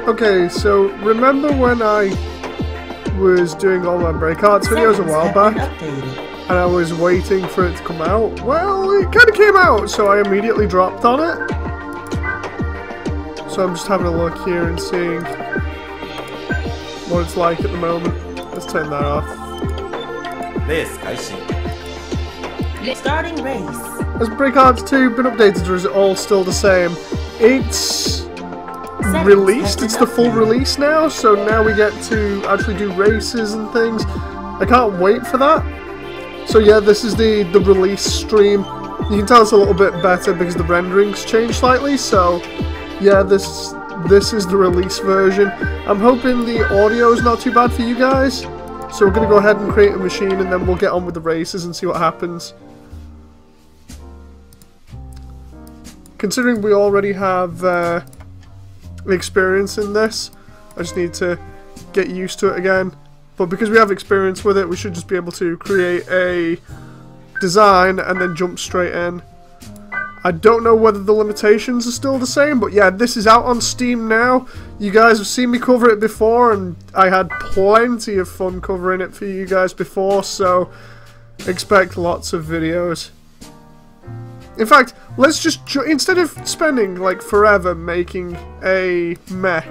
Okay, so remember when I was doing all my break arts videos a while back and I was waiting for it to come out? Well, it kind of came out, so I immediately dropped on it. So I'm just having a look here and seeing what it's like at the moment. Let's turn that off. This, I see. Starting race. Has break arts 2 been updated, or is it all still the same? It's released, it's the full release now, so now we get to actually do races and things. I can't wait for that. So yeah, this is the release stream. You can tell it's a little bit better because the renderings changed slightly, so yeah, this is the release version. I'm hoping the audio is not too bad for you guys, so we're going to go ahead and create a machine and then we'll get on with the races and see what happens. Considering we already have experience in this, I just need to get used to it again. But because we have experience with it, we should just be able to create a design and then jump straight in. I don't know whether the limitations are still the same, but yeah, this is out on Steam now. You guys have seen me cover it before, and I had plenty of fun covering it for you guys before, so expect lots of videos. In fact, let's just, instead of spending like forever making a mech,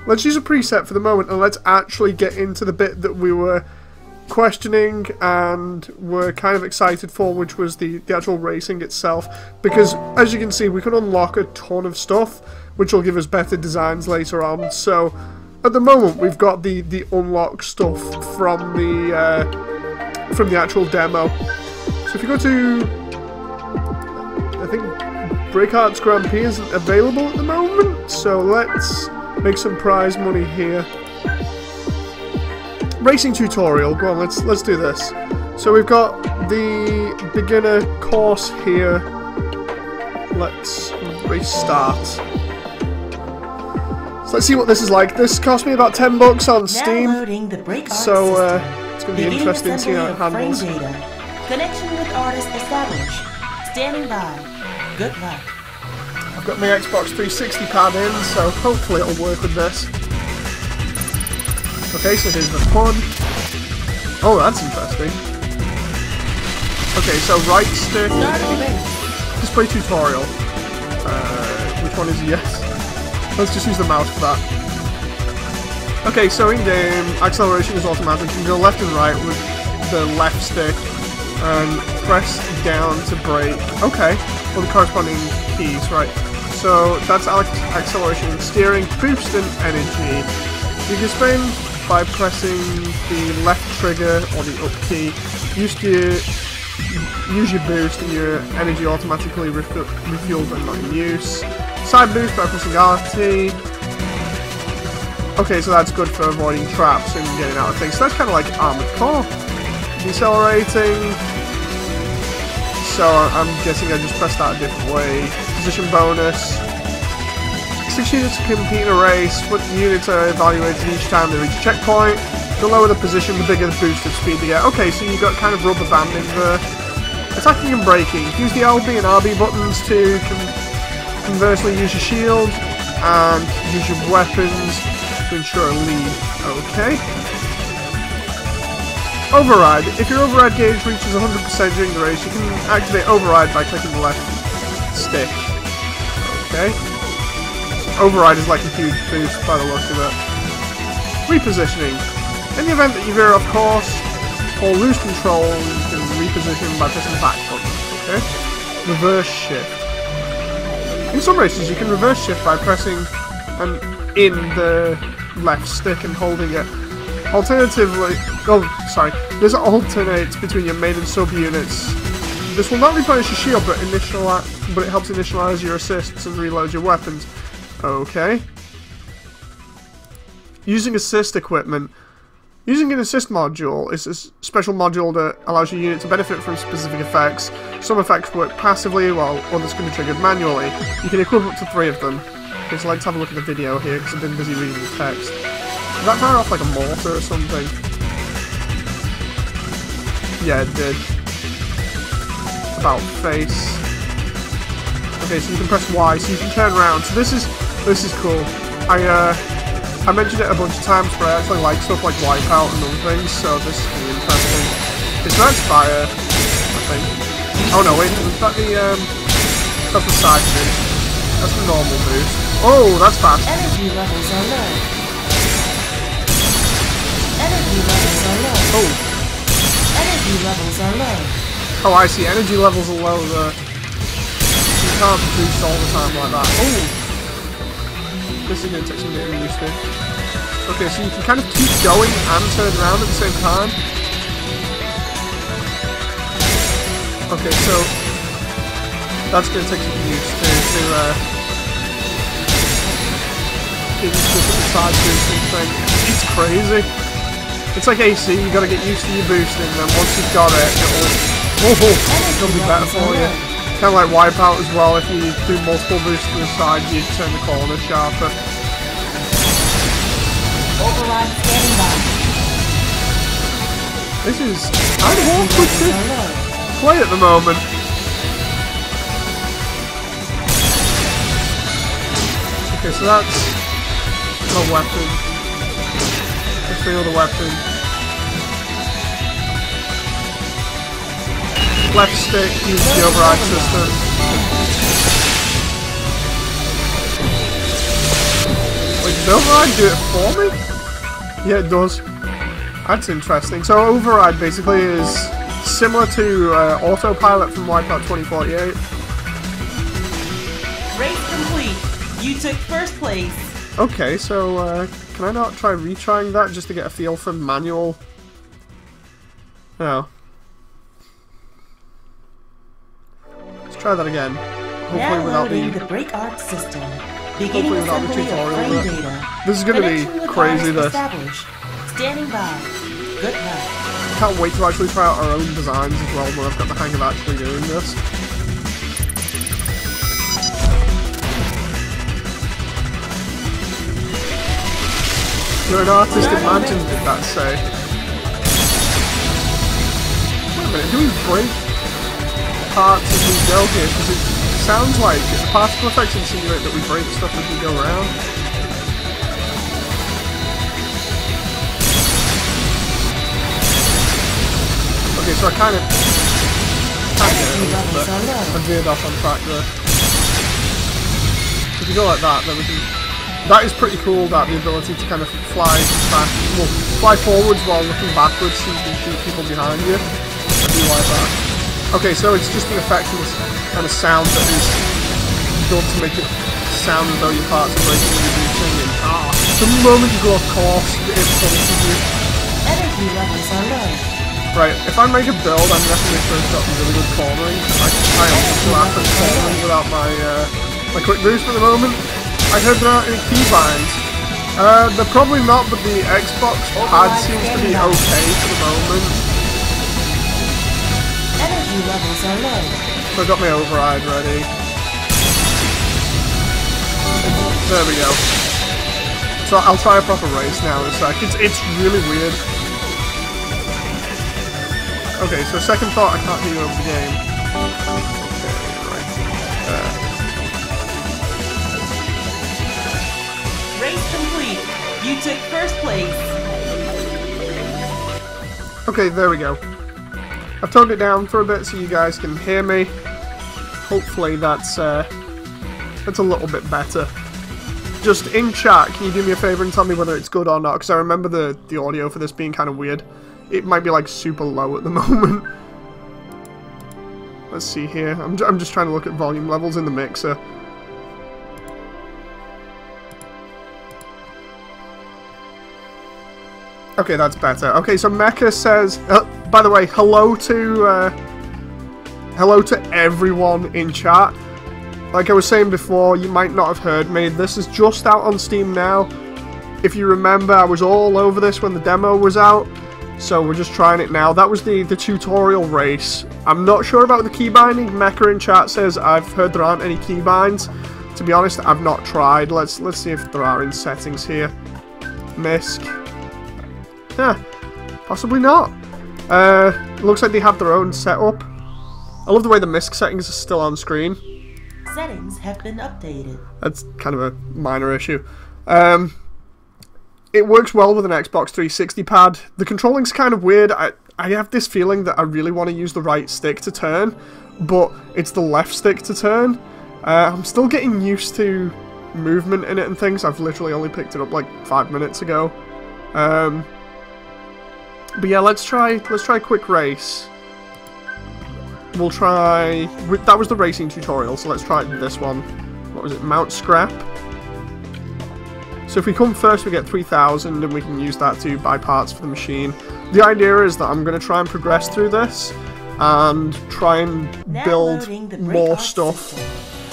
let's use a preset for the moment and let's actually get into the bit that we were questioning and were kind of excited for, which was the actual racing itself. Because as you can see, we can unlock a ton of stuff, which will give us better designs later on. So at the moment, we've got the unlock stuff from the actual demo. So if you go to, I think Break Arts Grand Prix isn't available at the moment, so let's make some prize money here. Racing tutorial, go on, let's do this. So we've got the beginner course here. Let's restart. So let's see what this is like. This cost me about $10 on Steam, so it's going to be interesting to see how it handles. Connection with artist established. Standing by. Good luck. I've got my Xbox 360 pad in, so hopefully it'll work with this. Okay, so here's the fun. Oh, that's interesting. Okay, so right stick. Display tutorial. Which one is yes? Let's just use the mouse for that. Okay, so in game, acceleration is automatic. You can go left and right with the left stick and press down to brake. Okay. Or the corresponding keys, right? So that's acceleration and steering, boost and energy. You can spin by pressing the left trigger or the up key. Use your boost and your energy automatically refueled when not in use. Side boost by pressing RT. Okay, so that's good for avoiding traps and getting out of things. So that's kind of like Armored Core. Decelerating. So I'm guessing I just pressed that a different way. Position bonus. 6 units to compete in a race. What units are evaluated each time they reach a checkpoint. The lower the position, the bigger the boost of speed they get. Okay, so you've got kind of rubber banding there. Attacking and braking. Use the LB and RB buttons to conversely use your shield and use your weapons to ensure a lead. Okay. Override. If your override gauge reaches 100% during the race, you can activate override by clicking the left stick. Okay. Override is like a huge boost by the look of it. Repositioning. In the event that you veer off course or lose control, you can reposition by pressing the back button. Okay. Reverse shift. In some races, you can reverse shift by pressing in the left stick and holding it. Alternatively, this alternates between your main and sub units. This will not replenish your shield, but it helps initialize your assists and reload your weapons. Okay. Using assist equipment. Using an assist module is a special module that allows your unit to benefit from specific effects. Some effects work passively, while others can be triggered manually. You can equip up to 3 of them. Okay, so let's have a look at the video here, because I've been busy reading the text. Did that fire off like a mortar or something? Yeah, it did. About face. Okay, so you can press Y, so you can turn around. So this is cool. I mentioned it a bunch of times, but I actually like stuff like Wipeout and other things, so this is really interesting. It's nice fire, I think. Oh no, wait, is that that's the side boost. That's the normal boost. Oh, that's fast. Energy levels are low. Energy levels are low. Oh. Energy levels are low. Oh, I see. Energy levels are low there. You can't boost all the time like that. Oh! This is going to take some getting used to. Okay, so you can kind of keep going and turn around at the same time. Okay, so that's going to take some getting used to get used to the side boosting thing. It's crazy. It's like AC, you got to get used to your boosting, and then once you've got it, it'll be better for you. Kind of like Wipeout as well, if you do multiple boosts to the side, you turn the corner sharper. Override standing by. This is kind of awkward to play at the moment. Okay, so that's a weapon. Let's feel the weapon. Left stick, use the override system. Wait, does the override do it for me? Yeah, it does. That's interesting. So override basically is similar to autopilot from Wipeout 2048. Race complete. You took first place. Okay, so can I not try retrying that just to get a feel for manual? No. Let's try that again. Hopefully Now without loading the the brake arc system. hopefully Beginning without the assembly of tutorial. frame But data. this is gonna Connection be with crazy. artist This. established. Standing by. Good luck. Can't wait to actually try out our own designs as well when I've got the hang of actually doing this. You're an artist, imagine, did that say? Wait a minute, do we break parts as we go here? Because it sounds like the particle effects insinuate that we break stuff as we go around. Okay, so I kind of I veered off on track there. If you go like that, then we can. That is pretty cool, that the ability to kind of fly back, well, fly forwards while looking backwards so you can shoot people behind you. I do like that. Okay, so it's just an effect of this kind of sound that is done to make it sound as though your parts are breaking when you're singing. The moment you go off course, it punishes you. Energy levels are low. Right, if I make a build, I'm definitely sure it's got really good cornering. I also laugh at cornering without my quick boost at the moment. I heard there aren't any keybinds. They're probably not, but the Xbox pad seems to be okay for the moment. Energy levels are low. So I got my override ready. There we go. So I'll try a proper race now in a sec. It's really weird. Okay, so second thought, I can't hear you over the game. Okay, right. Race complete. You took first place. Okay, there we go. I've toned it down for a bit so you guys can hear me. Hopefully that's a little bit better. Just in chat, can you do me a favour and tell me whether it's good or not? Because I remember the audio for this being kind of weird. It might be like super low at the moment. Let's see here. I'm just trying to look at volume levels in the mixer. Okay, that's better. Okay, so Mecha says, by the way, hello to everyone in chat. Like I was saying before, you might not have heard me. This is just out on Steam now. If you remember, I was all over this when the demo was out. So we're just trying it now. That was the tutorial race. I'm not sure about the keybinding. Mecha in chat says I've heard there aren't any keybinds. To be honest, I've not tried. Let's see if there are in settings here. MISC. Yeah, possibly not. Looks like they have their own setup. I love the way the MISC settings are still on screen. Settings have been updated. That's kind of a minor issue. It works well with an Xbox 360 pad. The controlling's kind of weird. I have this feeling that I really want to use the right stick to turn, but it's the left stick to turn. I'm still getting used to movement in it and things. I've literally only picked it up like 5 minutes ago. But yeah, let's try a quick race. We'll try... That was the racing tutorial, so let's try this one. What was it? Mount Scrap. So if we come first, we get 3,000, and we can use that to buy parts for the machine. The idea is that I'm going to try and progress through this, and try and build more stuff.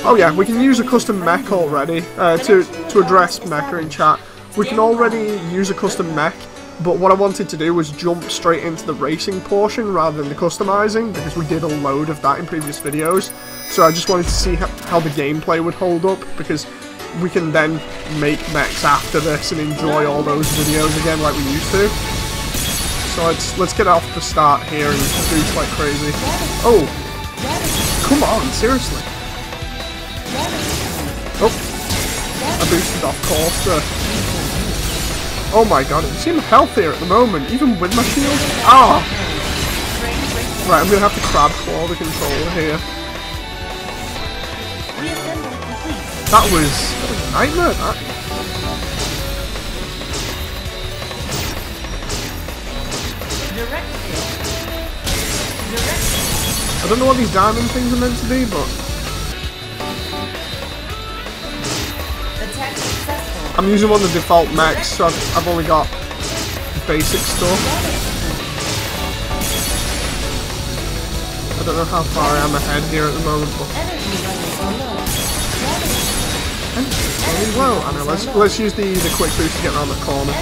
Oh yeah, we can use a custom mech already, to address mecha in chat. We can already use a custom mech, but what I wanted to do was jump straight into the racing portion rather than the customizing, because we did a load of that in previous videos. So I just wanted to see how the gameplay would hold up, because we can then make mechs after this and enjoy all those videos again like we used to. So let's get off the start here and boost like crazy. Oh! Come on, seriously. Oh! I boosted off course there. Oh my god, it seems healthier at the moment, even with my shield. Ah! Right, I'm gonna have to crab claw the controller here. That was a nightmare, that. I don't know what these diamond things are meant to be, but... I'm using one of the default mechs, so I've only got basic stuff. I don't know how far I am ahead here at the moment, but... Energy low. I know, let's use the quick boost to get around the corner.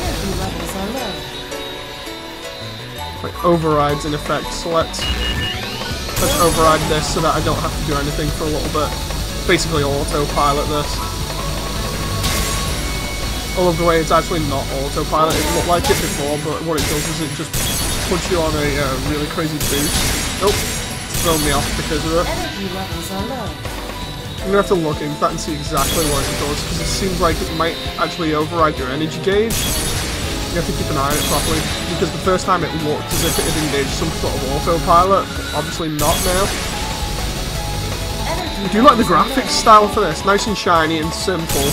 Like overrides in effect, so let's override this so that I don't have to do anything for a little bit. Basically autopilot this. I love the way it's actually not autopilot. It looked like it before, but what it does is it just puts you on a really crazy boost. Nope, it's thrown me off because of it. I'm gonna have to look into that and see exactly what it does, because it seems like it might actually override your energy gauge. You have to keep an eye on it properly, because the first time it looked as if it had engaged some sort of autopilot, but obviously not now. I do like the graphics style for this, nice and shiny and simple.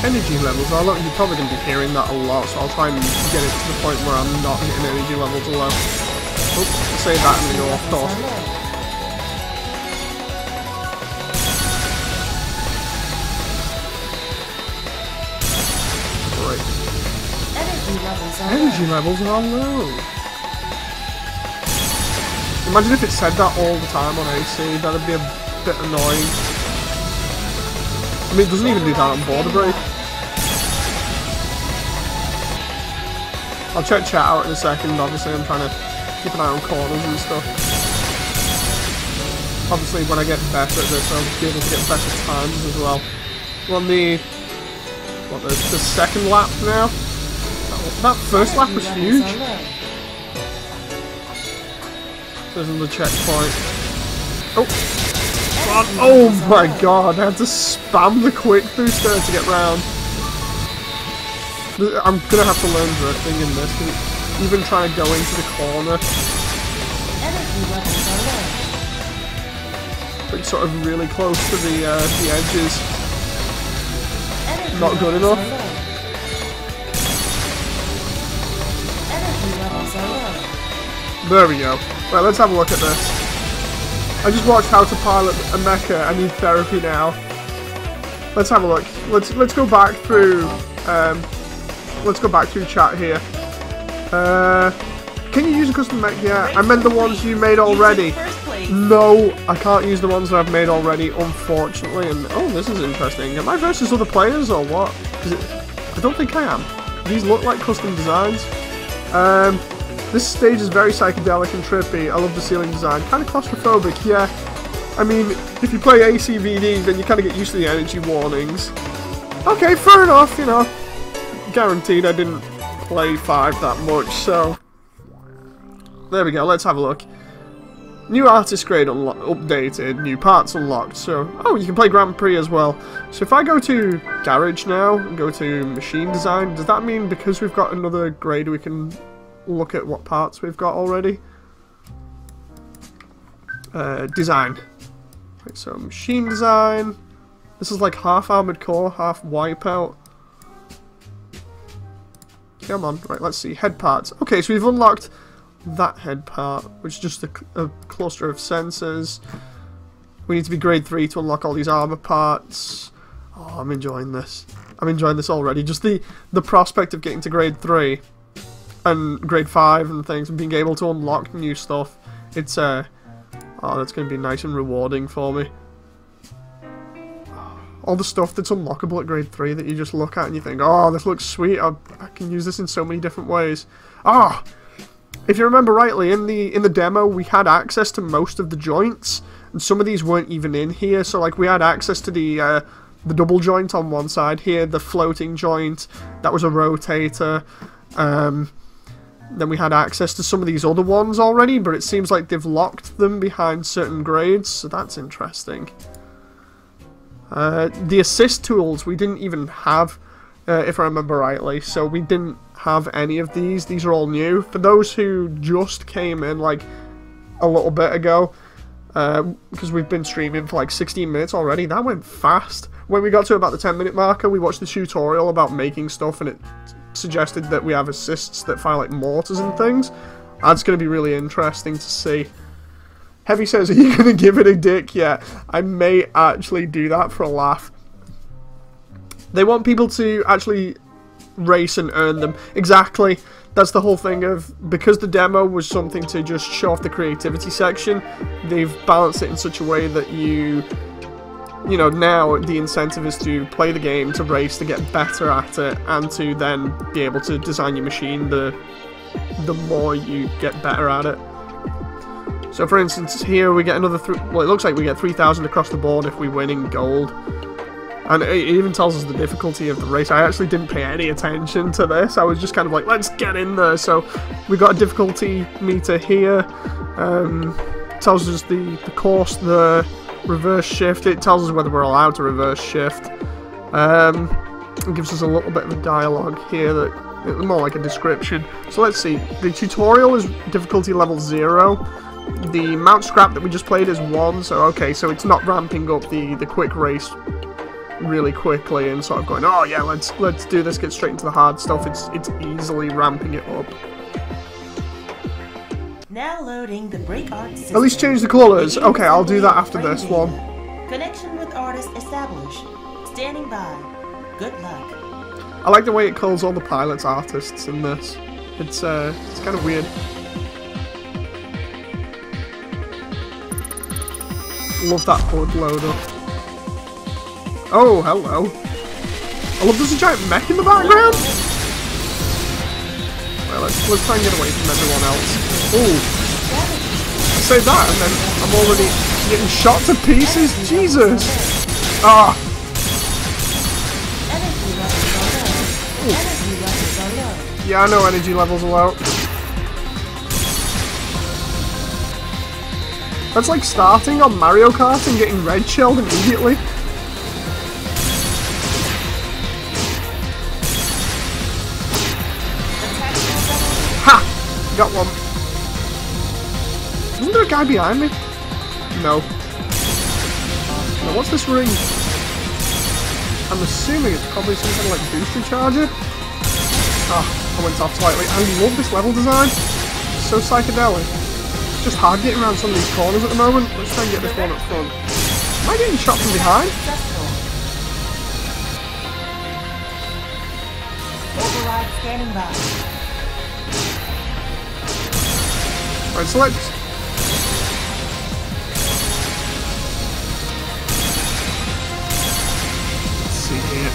Energy levels are low. You're probably going to be hearing that a lot, so I'll try and get it to the point where I'm not hitting energy levels low. Oh, say that and then go off course. Great. Energy levels are low. Imagine if it said that all the time on AC, that'd be a bit annoying. I mean, it doesn't even do that on border break. I'll check chat out in a second. Obviously, I'm trying to keep an eye on corners and stuff. Obviously, when I get better at this, I'll be able to get better times as well. We're on the second lap now. That first lap was huge. There's another checkpoint. Oh. Oh my god, I had to spam the quick booster to get round. I'm gonna have to learn drifting in this, because even trying to go into the corner, like sort of really close to the edges, not good enough. There we go. Right, let's have a look at this. I just watched how to pilot a mecha. I need therapy now. Let's have a look. Let's go back through. Let's go back through chat here. Can you use a custom mech? Yeah, I meant the ones you made already. No, I can't use the ones that I've made already, unfortunately. And oh, this is interesting. Am I versus other players or what? I don't think I am. These look like custom designs. This stage is very psychedelic and trippy. I love the ceiling design. Kind of claustrophobic, yeah. I mean, if you play ACVD, then you kind of get used to the energy warnings. Okay, fair enough, you know. Guaranteed I didn't play 5 that much, so... There we go, let's have a look. New artist grade updated, new parts unlocked. So, oh, you can play Grand Prix as well. So if I go to Garage now and go to Machine Design, does that mean because we've got another grade we can look at what parts we've got already? Design. Right, so Machine Design. This is like half Armored Core, half Wipeout. Come on, right, let's see. Head parts. Okay, so we've unlocked that head part, which is just a cluster of sensors. We need to be grade 3 to unlock all these armor parts. Oh, I'm enjoying this. I'm enjoying this already. Just the prospect of getting to grade 3 and grade 5 and things and being able to unlock new stuff. It's oh, that's going to be nice and rewarding for me. All the stuff that's unlockable at grade 3 that you just look at and you think, oh, this looks sweet. I can use this in so many different ways. Ah! If you remember rightly, in the demo, we had access to most of the joints, and some of these weren't even in here. So, like, we had access to the double joint on one side here, the floating joint, that was a rotator. Then we had access to some of these other ones already, but it seems like they've locked them behind certain grades, so that's interesting. The assist tools we didn't even have, if I remember rightly, so we didn't have any of these. These are all new. For those who just came in like a little bit ago, because we've been streaming for like 16 minutes already, that went fast. When we got to about the 10-minute marker, we watched the tutorial about making stuff, and it suggested that we have assists that fire like mortars and things. That's going to be really interesting to see. Heavy says, are you going to give it a dick yet? I may actually do that for a laugh. They want people to actually race and earn them. Exactly. That's the whole thing of, because the demo was something to just show off the creativity section, they've balanced it in such a way that you know, now the incentive is to play the game, to race, to get better at it, and to then be able to design your machine the more you get better at it. So for instance, here we get another, well, it looks like we get 3,000 across the board if we win in gold. And it even tells us the difficulty of the race. I actually didn't pay any attention to this. I was just kind of like, let's get in there. So we got a difficulty meter here. Tells us the course, the reverse shift. It tells us whether we're allowed to reverse shift. It gives us a little bit of a dialogue here, that more like a description. So let's see. The tutorial is difficulty level 0. The Mount Scrap that we just played is 1. So okay, so it's not ramping up the quick race really quickly and sort of going, oh yeah, let's do this, get straight into the hard stuff. It's easily ramping it up. Now loading the break art system. At least change the colours. Okay, I'll do that after this one. Connection with artist established. Standing by. Good luck. I like the way it calls all the pilots artists in this. It's kind of weird. Love that HUD loader. Oh, hello. I love there's a giant mech in the background. Well, let's try and get away from everyone else. Ooh. I say that and then I'm already getting shot to pieces. Jesus. Ah. Yeah, I know energy levels are low. That's like starting on Mario Kart and getting red shelled immediately. Ha! Got one. Isn't there a guy behind me? No. Now what's this ring? I'm assuming it's probably some kind of like booster charger. Ah, I went off slightly. I love this level design. It's so psychedelic. It's just hard getting around some of these corners at the moment. Let's try and get this one up front. Am I getting shot from behind? Override standing by. Right, so let's... see here.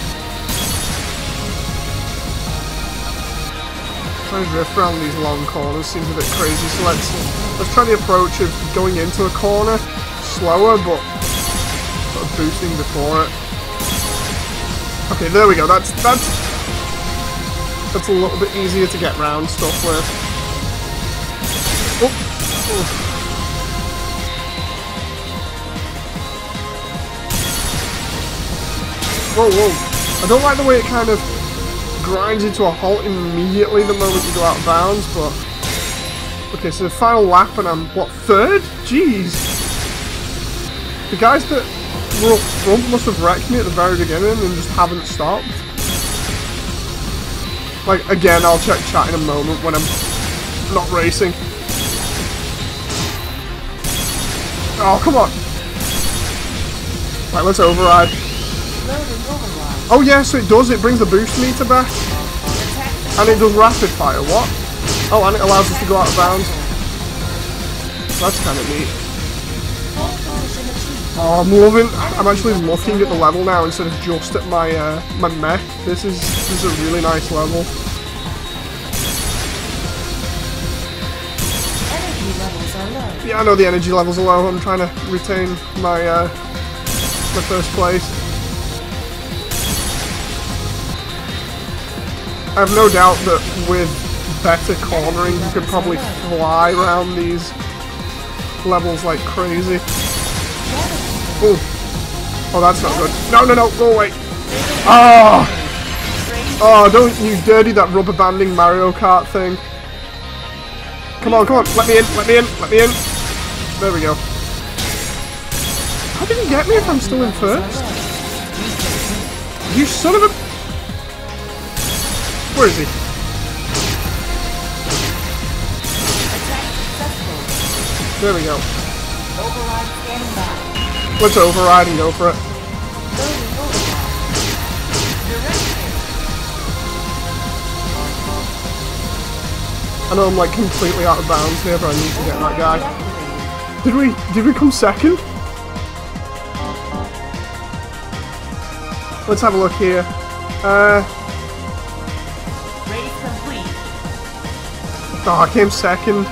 Trying to drift around these long corners seems a bit crazy, so let's try the approach of going into a corner slower, but sort of boosting before it. Okay, there we go. That's a little bit easier to get round stuff with. Oh. Whoa, whoa. I don't like the way it kind of grinds into a halt immediately the moment you go out of bounds, but... Okay, so the final lap and I'm, what, third? Jeez. The guys that were up front must have wrecked me at the very beginning and just haven't stopped. Like, again, I'll check chat in a moment when I'm not racing. Oh, come on. Right, let's override. Oh, yeah, so it does. It brings the boost meter back. And it does rapid fire. What? Oh, and it allows us to go out of bounds. That's kind of neat. Oh, I'm loving... I'm actually looking at the level now instead of just at my my mech. This is a really nice level. Energy levels are low. Yeah, I know the energy levels are low. I'm trying to retain my my first place. I have no doubt that with better cornering, you could probably fly around these levels like crazy. Oh, oh, that's not good. No, no, no, go away. Oh, oh, don't you dirty that rubber banding Mario Kart thing. Come on, come on, let me in, let me in, let me in. There we go. How did he get me if I'm still in first? You son of a... Where is he? There we go. Let's override and go for it. I know I'm like completely out of bounds here, but I need to get that guy. Did we come second? Let's have a look here. Race complete. Oh, I came second.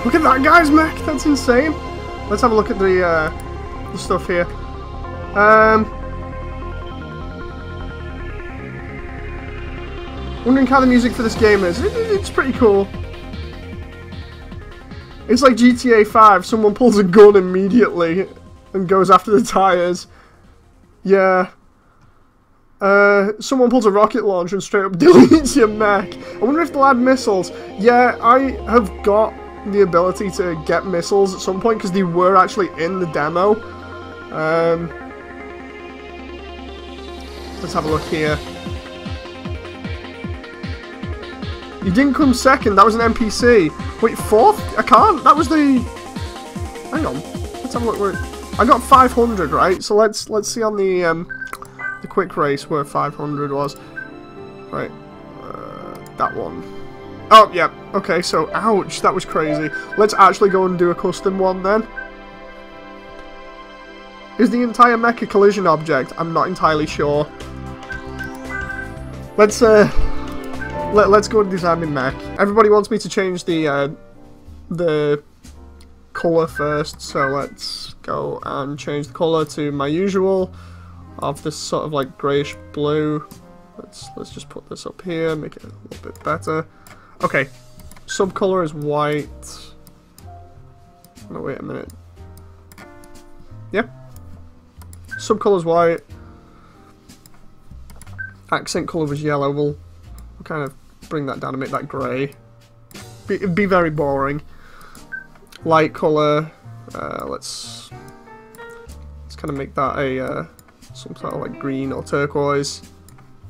Look at that guy's mech, that's insane. Let's have a look at the stuff here. Wondering how the music for this game is. It's pretty cool. It's like GTA 5, someone pulls a gun immediately and goes after the tires. Yeah. Someone pulls a rocket launcher and straight up deletes your mech. I wonder if they'll add missiles. Yeah, I have got the ability to get missiles at some point because they were actually in the demo. Let's have a look here. You didn't come second, that was an NPC. Wait, fourth? I can't, that was the... Hang on, let's have a look where... I got 500, right? So let's see on the quick race where 500 was. Right, that one. Oh, yeah, okay, so, ouch, that was crazy. Let's actually go and do a custom one then. Is the entire mecha collision object? I'm not entirely sure. Let's go and design my mech. Everybody wants me to change the colour first, so let's go and change the colour to my usual of this sort of like greyish blue. Let's just put this up here, make it a little bit better. Okay, subcolor is white. No, wait a minute. Yep. Subcolor is white. Accent color was yellow. We'll kind of bring that down and make that grey. It'd be very boring. Light color. Let's kind of make that a some sort of like green or turquoise.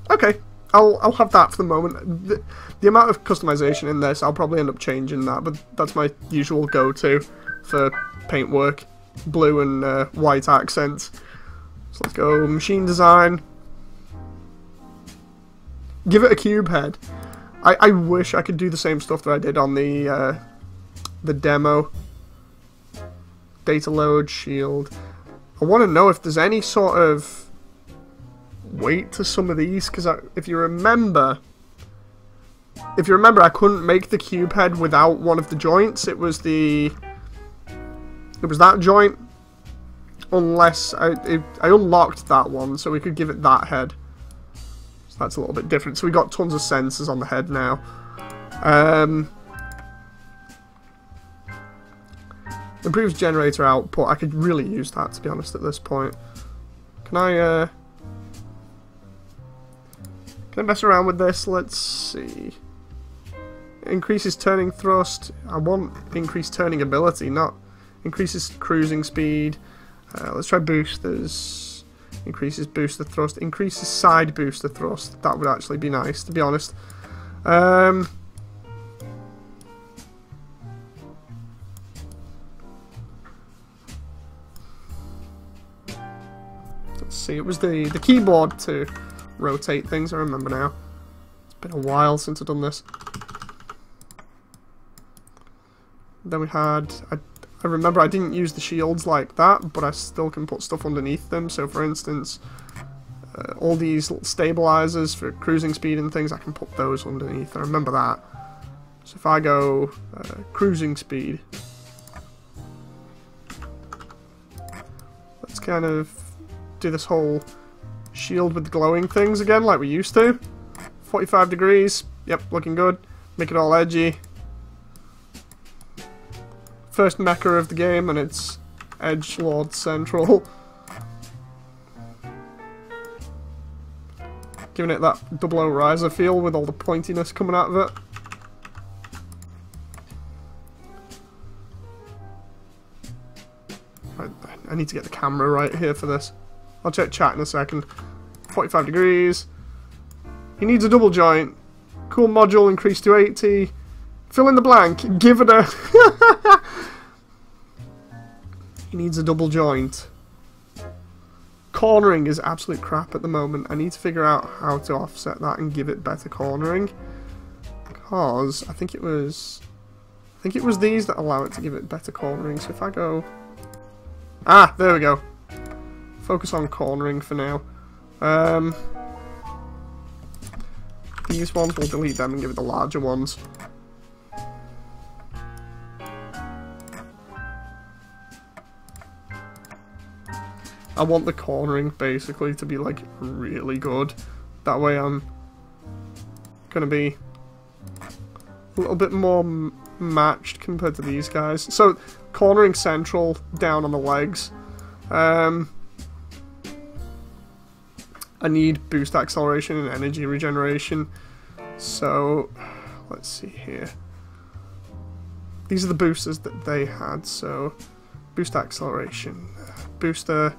Okay, I'll have that for the moment. The amount of customization in this, I'll probably end up changing that, but that's my usual go-to for paintwork. Blue and white accents. So let's go machine design. Give it a cube head. I wish I could do the same stuff that I did on the demo. Data load, shield. I want to know if there's any sort of weight to some of these, because if you remember, I couldn't make the cube head without one of the joints. It was that joint, unless I unlocked that one, so we could give it that head. So that's a little bit different. So we got tons of sensors on the head now. Improves generator output. I could really use that, to be honest, at this point. Can I Can I mess around with this? Let's see. Increases turning thrust. I want increased turning ability, not increases cruising speed. Let's try boosters. Increases booster thrust. Increases side booster thrust. That would actually be nice, to be honest. Let's see. It was the keyboard to rotate things. I remember now. It's been a while since I've done this. Then we had... I remember I didn't use the shields like that, but I still can put stuff underneath them. So for instance, all these stabilizers for cruising speed and things, I can put those underneath. I remember that. So if I go cruising speed, let's kind of do this whole shield with the glowing things again like we used to. 45 degrees, yep, looking good. Make it all edgy. First mecha of the game, and it's Edgelord Central. Giving it that double O riser feel with all the pointiness coming out of it. Right, I need to get the camera right here for this. I'll check chat in a second. 45 degrees. He needs a double joint. Cool module increased to 80. Fill in the blank. Give it a... He needs a double joint. Cornering is absolute crap at the moment. I need to figure out how to offset that and give it better cornering. Because I think it was these that allow it to give it better cornering. So if I go... Ah, there we go. Focus on cornering for now. These ones, we'll delete them and give it the larger ones. I want the cornering basically to be like really good. That way I'm gonna be a little bit more matched compared to these guys. So cornering central down on the legs. I need boost acceleration and energy regeneration. So let's see here. These are the boosters that they had. So boost acceleration, booster.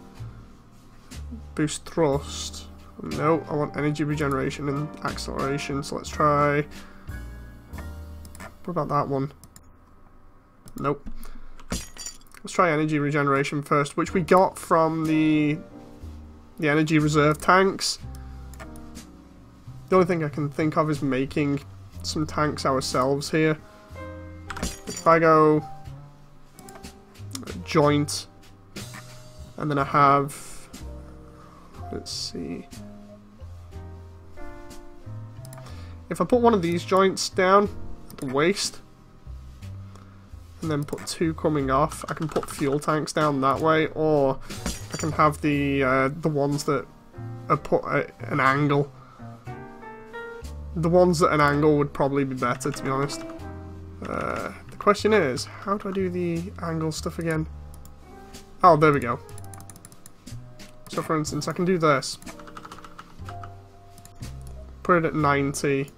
Boost thrust. No, I want energy regeneration and acceleration, so let's try... What about that one? Nope. Let's try energy regeneration first, which we got from the energy reserve tanks. The only thing I can think of is making some tanks ourselves here. If I go... joint, and then I have... Let's see. If I put one of these joints down at the waist, and then put two coming off, I can put fuel tanks down that way, or I can have the ones that are put at an angle. The ones at an angle would probably be better, to be honest. The question is, how do I do the angle stuff again? Oh, there we go. So for instance, I can do this. Put it at 90.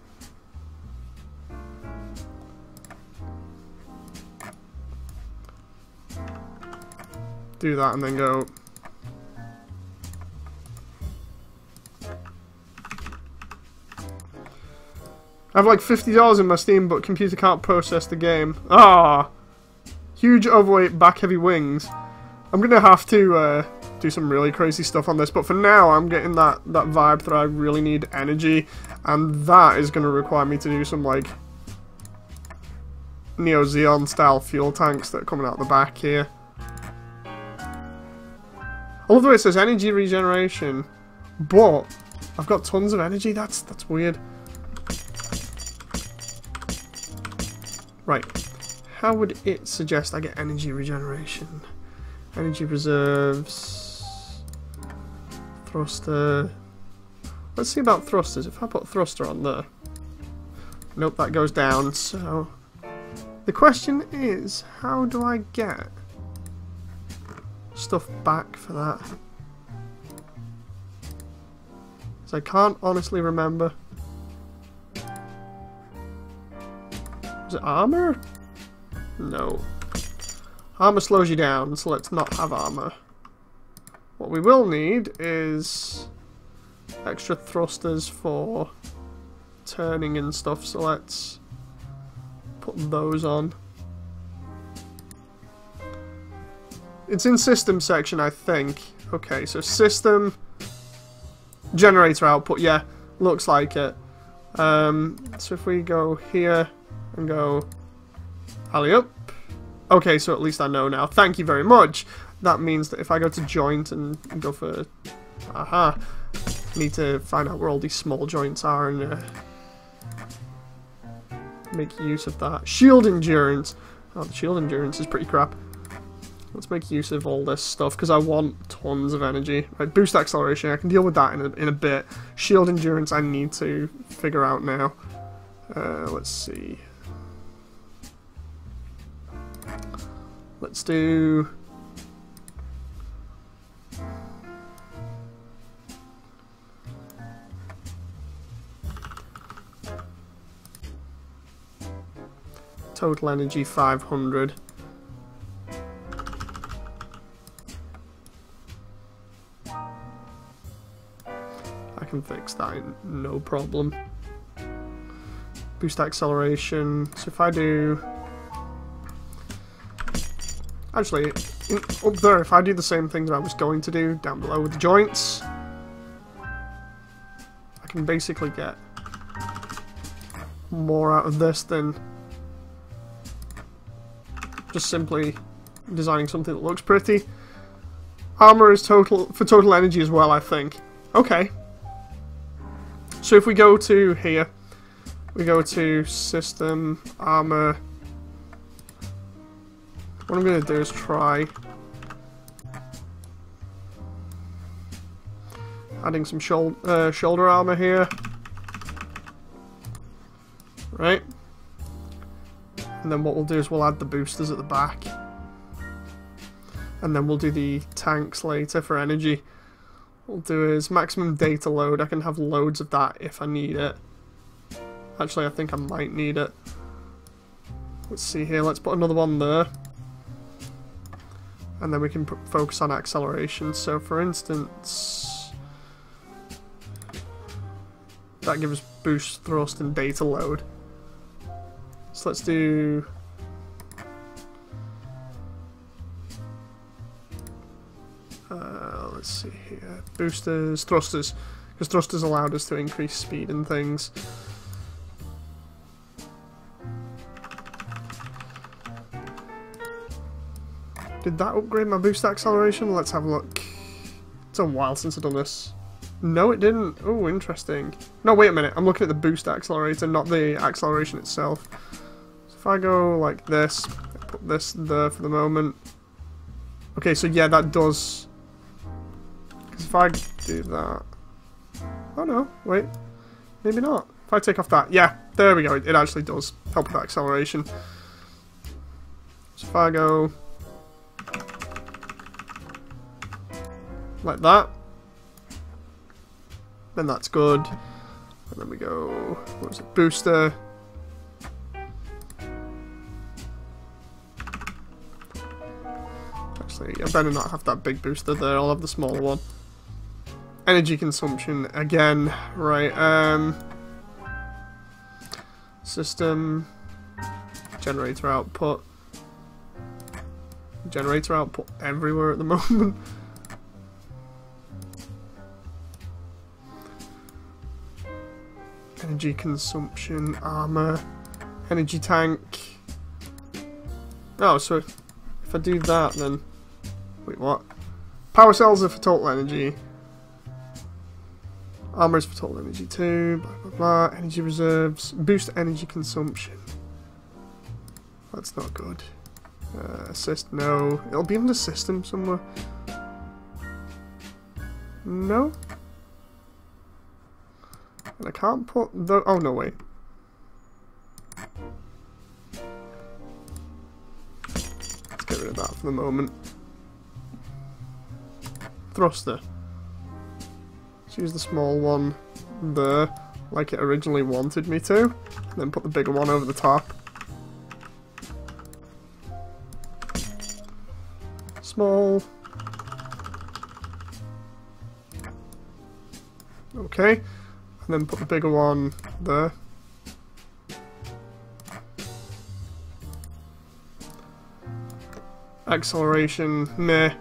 Do that and then go... I have like $50 in my Steam, but computer can't process the game. Ah! Huge overweight back heavy wings. I'm gonna have to do some really crazy stuff on this, but for now I'm getting that vibe that I really need energy, and that is going to require me to do some like Neo Zeon style fuel tanks that are coming out the back here. I love the way it says energy regeneration, but I've got tons of energy. That's weird. Right, how would it suggest I get energy regeneration? Energy reserves. Thruster. Let's see about thrusters. If I put thruster on there. Nope, that goes down. So the question is, how do I get stuff back for that? So I can't honestly remember. Is it armor? No. Armor slows you down, so let's not have armor. What we will need is extra thrusters for turning and stuff, so let's put those on. It's in system section, I think. Okay, so system, generator output, yeah, looks like it. So if we go here and go alley up. Okay, so at least I know now. Thank you very much. That means that if I go to joint and go for... Aha. I need to find out where all these small joints are and make use of that. Shield endurance. Oh, the shield endurance is pretty crap. Let's make use of all this stuff because I want tons of energy. Right, boost acceleration. I can deal with that in a bit. Shield endurance I need to figure out now. Let's see. Let's do... Total energy 500. I can fix that, no problem. Boost acceleration. So if I do... Actually, up there, if I do the same thing that I was going to do down below with the joints, I can basically get more out of this than just simply designing something that looks pretty. Armor is for total energy as well, I think. Okay. So if we go to here, we go to system, armor. What I'm going to do is try adding some shoulder armor here. Right. And then what we'll do is we'll add the boosters at the back. And then we'll do the tanks later for energy. What we'll do is maximum data load. I can have loads of that if I need it. Actually, I think I might need it. Let's see here. Let's put another one there. And then we can focus on acceleration. So for instance, that gives boost thrust and data load. So let's do... let's see here. Boosters, thrusters. Because thrusters allowed us to increase speed and things. Did that upgrade my boost acceleration? Let's have a look. It's a while since I've done this. No, it didn't. Oh, interesting. No, wait a minute. I'm looking at the boost accelerator, not the acceleration itself. So if I go like this, put this there for the moment. Okay, so yeah, that does... Because if I do that... Oh no, wait. Maybe not. If I take off that, yeah, there we go. It actually does help with acceleration. So if I go... like that, then that's good. And then we go, what was it, booster. Actually, I better not have that big booster there, I'll have the smaller one. Energy consumption, again, right, system, generator output. Generator output everywhere at the moment. Energy consumption, armor, energy tank. Oh, so if I do that, then... Wait, what? Power cells are for total energy. Armor is for total energy too, blah blah blah. Energy reserves, boost energy consumption. That's not good. Assist, no. It'll be under system somewhere. No? And I can't put the... Oh, no, wait. Let's get rid of that for the moment. Thruster. Let's use the small one there, like it originally wanted me to. And then put the bigger one over the top. Small. Okay. And then put the bigger one there. Acceleration, meh.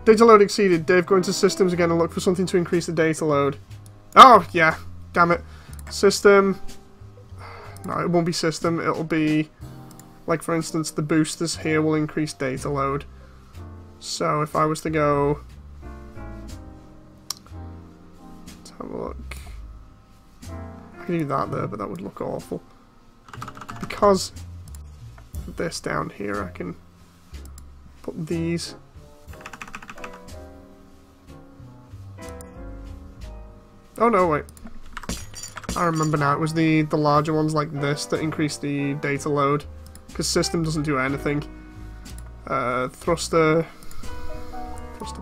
Data load exceeded. Dave, go into systems again and look for something to increase the data load. Oh, yeah. Damn it. System. No, it won't be system. It'll be, like, for instance, the boosters here will increase data load. So if I was to go... Let's have a look. I could do that there, but that would look awful. Because of this down here, I can put these... Oh no, wait. I remember now, it was the larger ones like this that increase the data load. Because system doesn't do anything. Thruster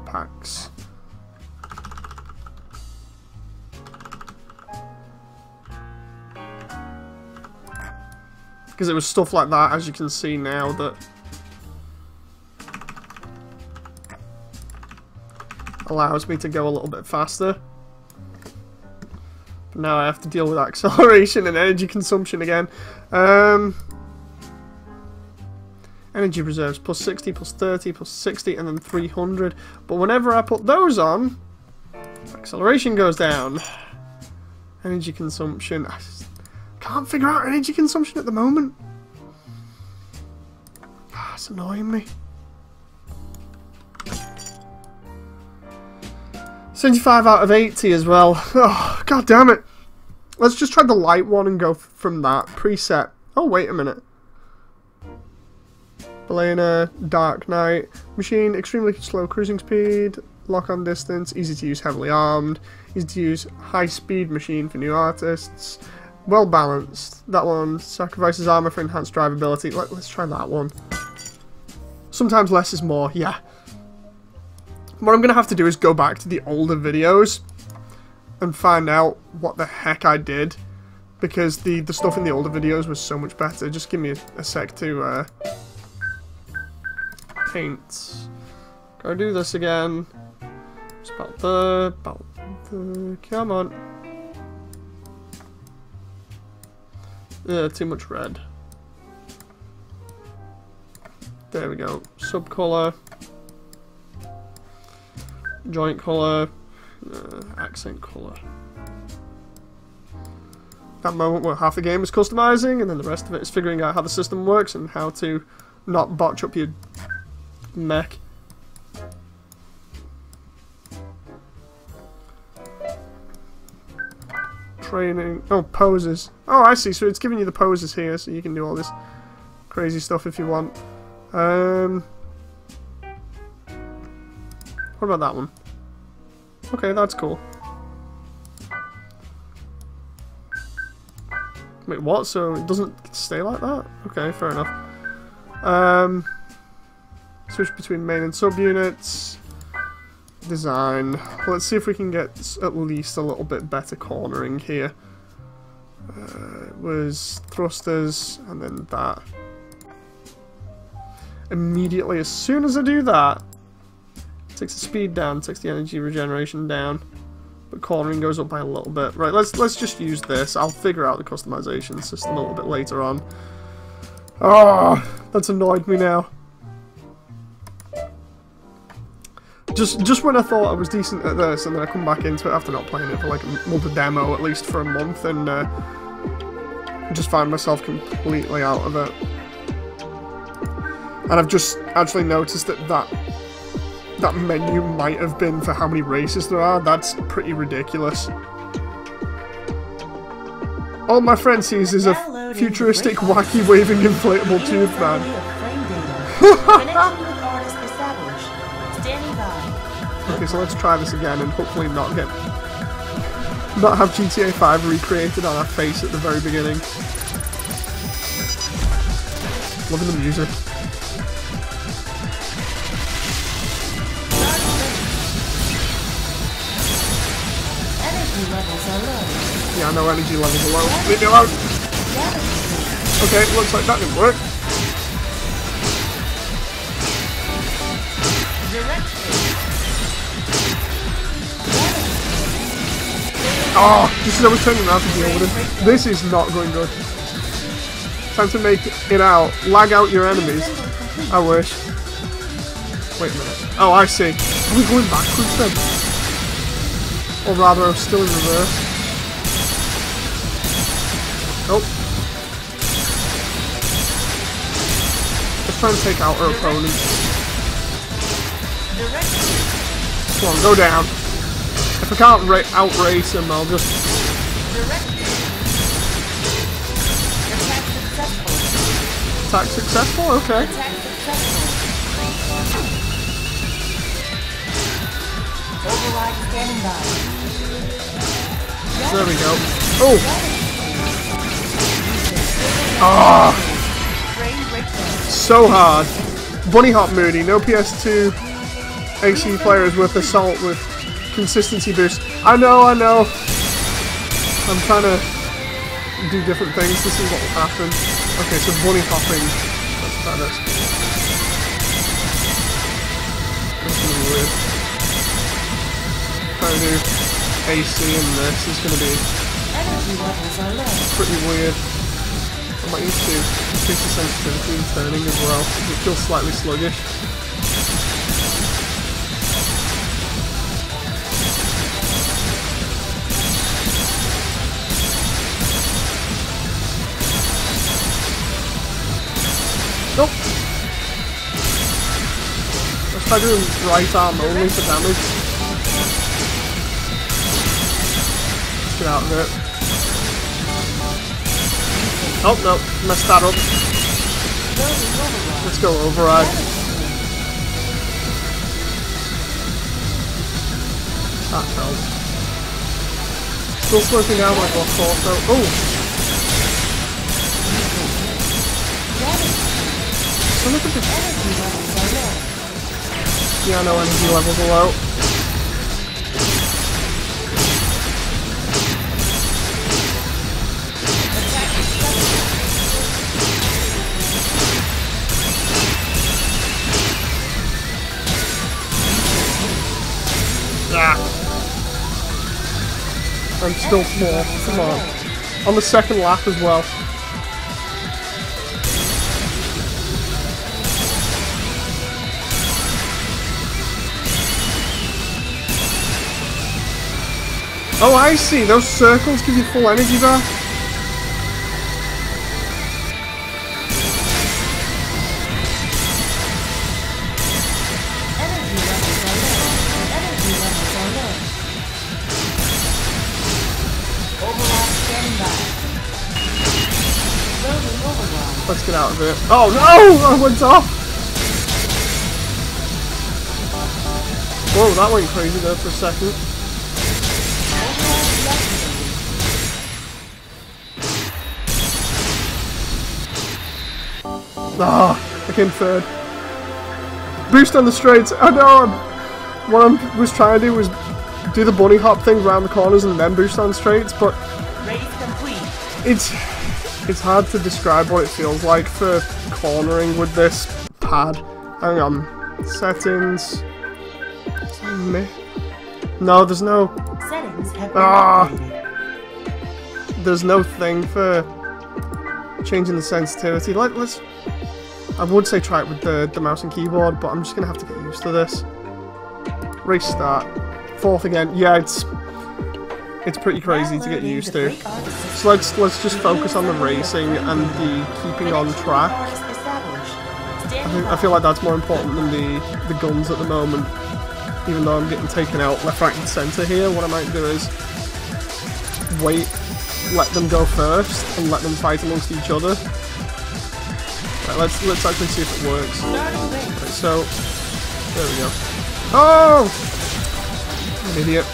packs. Because it was stuff like that, as you can see now, that allows me to go a little bit faster. Now I have to deal with acceleration and energy consumption again. Energy reserves, plus 60, plus 30, plus 60, and then 300. But whenever I put those on, acceleration goes down. Energy consumption. I just can't figure out energy consumption at the moment. It's annoying me. 75 out of 80 as well. Oh, god damn it. Let's just try the light one and go from that. Preset. Oh, wait a minute. Belena, Dark Knight. Machine, extremely slow cruising speed. Lock-on distance. Easy to use, heavily armed. Easy to use, high-speed machine for new artists. Well balanced. That one sacrifices armor for enhanced drivability. Let's try that one. Sometimes less is more, yeah. What I'm going to have to do is go back to the older videos and find out what the heck I did, because the stuff in the older videos was so much better. Just give me a sec to paint. Go do this again. It's about the, come on. Yeah, too much red. There we go. Subcolor. Joint color, accent color. That moment where half the game is customizing and then the rest of it is figuring out how the system works and how to not botch up your mech. Training. Oh, poses. Oh, I see. So it's giving you the poses here, so you can do all this crazy stuff if you want. What about that one? Okay, that's cool. Wait, what? So it doesn't stay like that? Okay, fair enough. Switch between main and subunits. Design. Let's see if we can get at least a little bit better cornering here. It was thrusters, and then that. Immediately, as soon as I do that, takes the speed down, takes the energy regeneration down, but cornering goes up by a little bit. Right, let's just use this. I'll figure out the customization system a little bit later on. Oh, that's annoyed me now. Just when I thought I was decent at this, and then I come back into it after not playing it for like another demo, at least for a month, and just find myself completely out of it. And I've just actually noticed that menu might have been for how many races there are. That's pretty ridiculous. All my friend sees is a futuristic, wacky, waving inflatable tube man. Okay, so let's try this again and hopefully not have GTA 5 recreated on our face at the very beginning. Loving the music. Yeah, I know energy levels are low. Leave me alone! Okay, looks like that didn't work. Oh, this is how we're turning around to deal with him. This is not going good. Time to make it out. Lag out your enemies. I wish. Wait a minute. Oh, I see. Are we going backwards then? Or rather, I'm still in reverse. Oh. Let's try and take out our opponents. Come on, go down. If I can't outrace him, I'll just... Attack successful? Okay. Override standing by. There we go. Oh! Ah! So hard. Bunny Hop Moody. No PS2 AC players with assault with consistency boost. I know. I'm trying to do different things to see what will happen. Okay, so bunny hopping. Let's try this. That's gonna be weird. Trying to do AC in this is gonna be pretty weird. I might need to increase the sensitivity in turning as well. It feels slightly sluggish. Nope. Let's try doing right arm only for damage. Let's get out of it. Oh no, messed that up. Let's go override. That helps. Still sloping down like lost also. Oh! Look at this. Yeah, no energy levels are low. Ah. I'm still small. Come on. On the second lap as well. Oh, I see. Those circles give you full energy back. Let's get out of it. Oh no! I went off! Whoa, that went crazy there for a second. Ah, I came third. Boost on the straights. Oh no! What I was trying to do was do the bunny hop thing around the corners and then boost on straights, but Race complete. it's hard to describe what it feels like for cornering with this pad. Hang on. Settings. No, there's no. Settings have been updated. There's no thing for changing the sensitivity. Let's. I would say try it with the mouse and keyboard, but I'm just gonna have to get used to this. Restart. Fourth again. Yeah, it's pretty crazy to get used to. So let's just focus on the racing and the keeping on track. I feel like that's more important than the guns at the moment. Even though I'm getting taken out left, right, and centre here, what I might do is wait, let them go first, and let them fight amongst each other. Right, let's actually see if it works. Right, so there we go. Oh, I'm an idiot.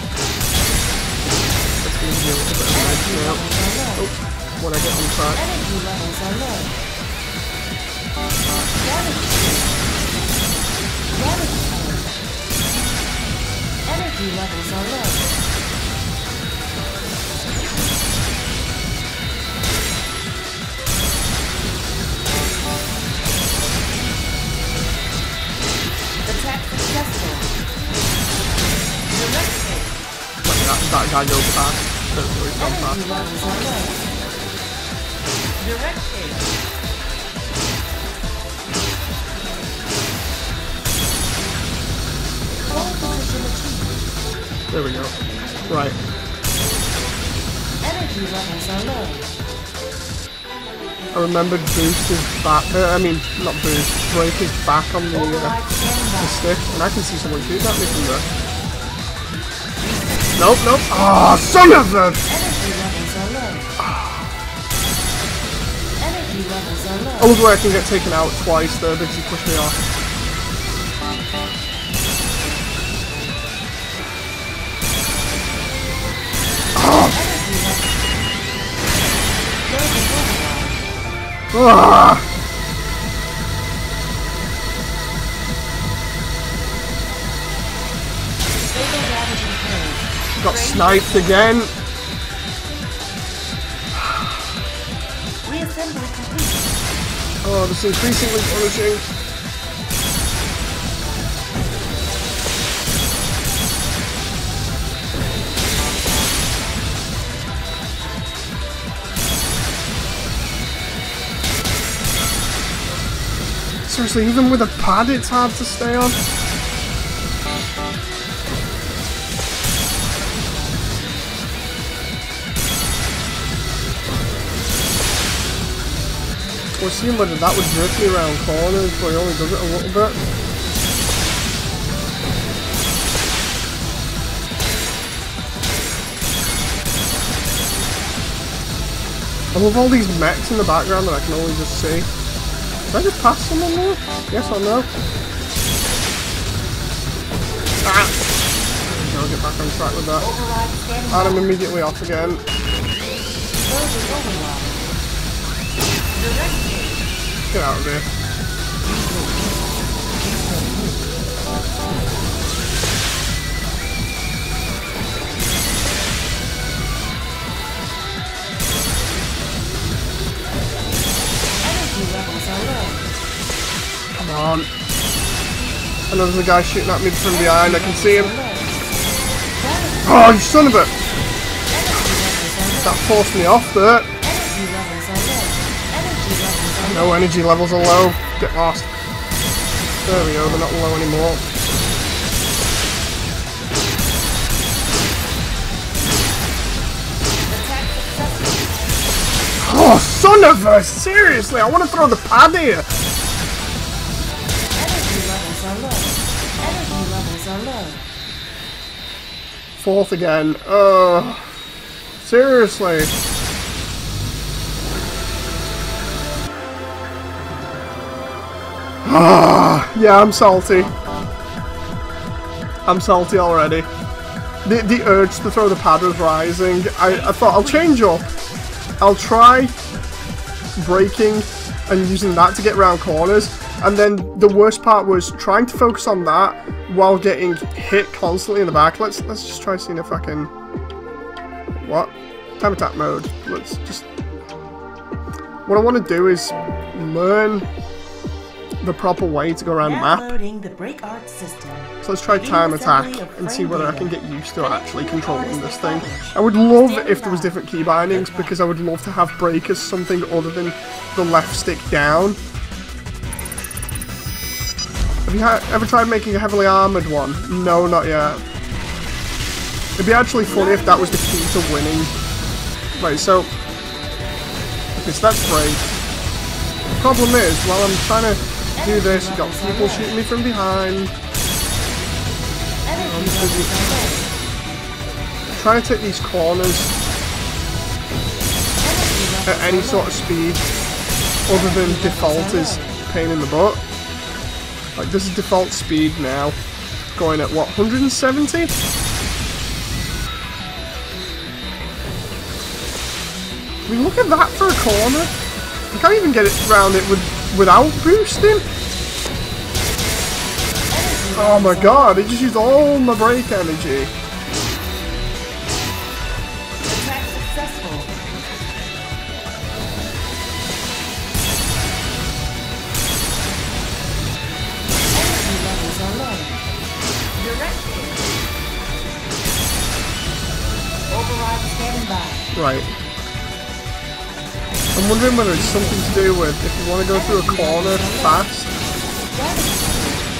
That's going to be a little bit of an edge now. Oh, when I get on track. Energy levels are low. Attack successful. that guy go past. Hopefully it's gone Energy past. levels are low. Direct hit. Pole position achieved. There we go. Right. Energy levels are low. I remembered boost is back. I mean, not boost. Break is back on the Override standing stick, and I can see someone shooting at me from there. Nope, nope. Ah, son of a! Energy levels are low. Energy levels are low. I love where I can get taken out twice there because he pushed me off. Ah! Got sniped again. Reassembly complete. Oh, this is increasingly punishing. Seriously, even with a pad, it's hard to stay on. We'll see whether that would drift me around corners, but he only does it a little bit. I love all these mechs in the background that I can only just see. Did I just pass someone there? Yes or no? Ah! There we go, get back on track with that. Override standing And I'm by. immediately off again. Closing override. Direct hit. Get out of here. Energy levels are low. Come on. I know there's a guy shooting at me from behind, I can see him. Oh, you son of a... That forced me off there. Energy levels are low. Energy levels are low. No energy levels are low. Get lost. There we go, they're not low anymore. Attack successful. Oh, son of a... Seriously, I want to throw the pad here. Energy levels are low. Energy levels are low. Fourth again. Seriously. Yeah, I'm salty. I'm salty already. The urge to throw the pad was rising. I thought I'll change up. I'll try braking and using that to get around corners. And then the worst part was trying to focus on that while getting hit constantly in the back. Let's just try seeing if I can... What? Time attack mode. Let's just... What I want to do is learn the proper way to go around the map. Downloading the break art system. So let's try Begin time attack assembly of and see frame whether I data. can get used to actually Connecting controlling artist this thing. established. I would love Stand if there was by. different key bindings because I would love to have brake as something other than the left stick down. Have you ever tried making a heavily armoured one? No, not yet. It'd be actually funny if that was the key to winning. Right, so... Okay, so that's brake. The problem is, while I'm trying to do this, you've got people shooting me from behind. Energy levels are low. Trying to take these corners Energy levels at any are sort low. of speed other than default is a pain in the butt. Like, this is default speed now. Going at what, 170? I mean, look at that for a corner. I can't even get it around it without boosting. Oh my god, it just used all my brake energy. Attack successful. Energy levels are low. Direct hit. by. Right. I'm wondering whether it's something to do with if you want to go through a corner fast,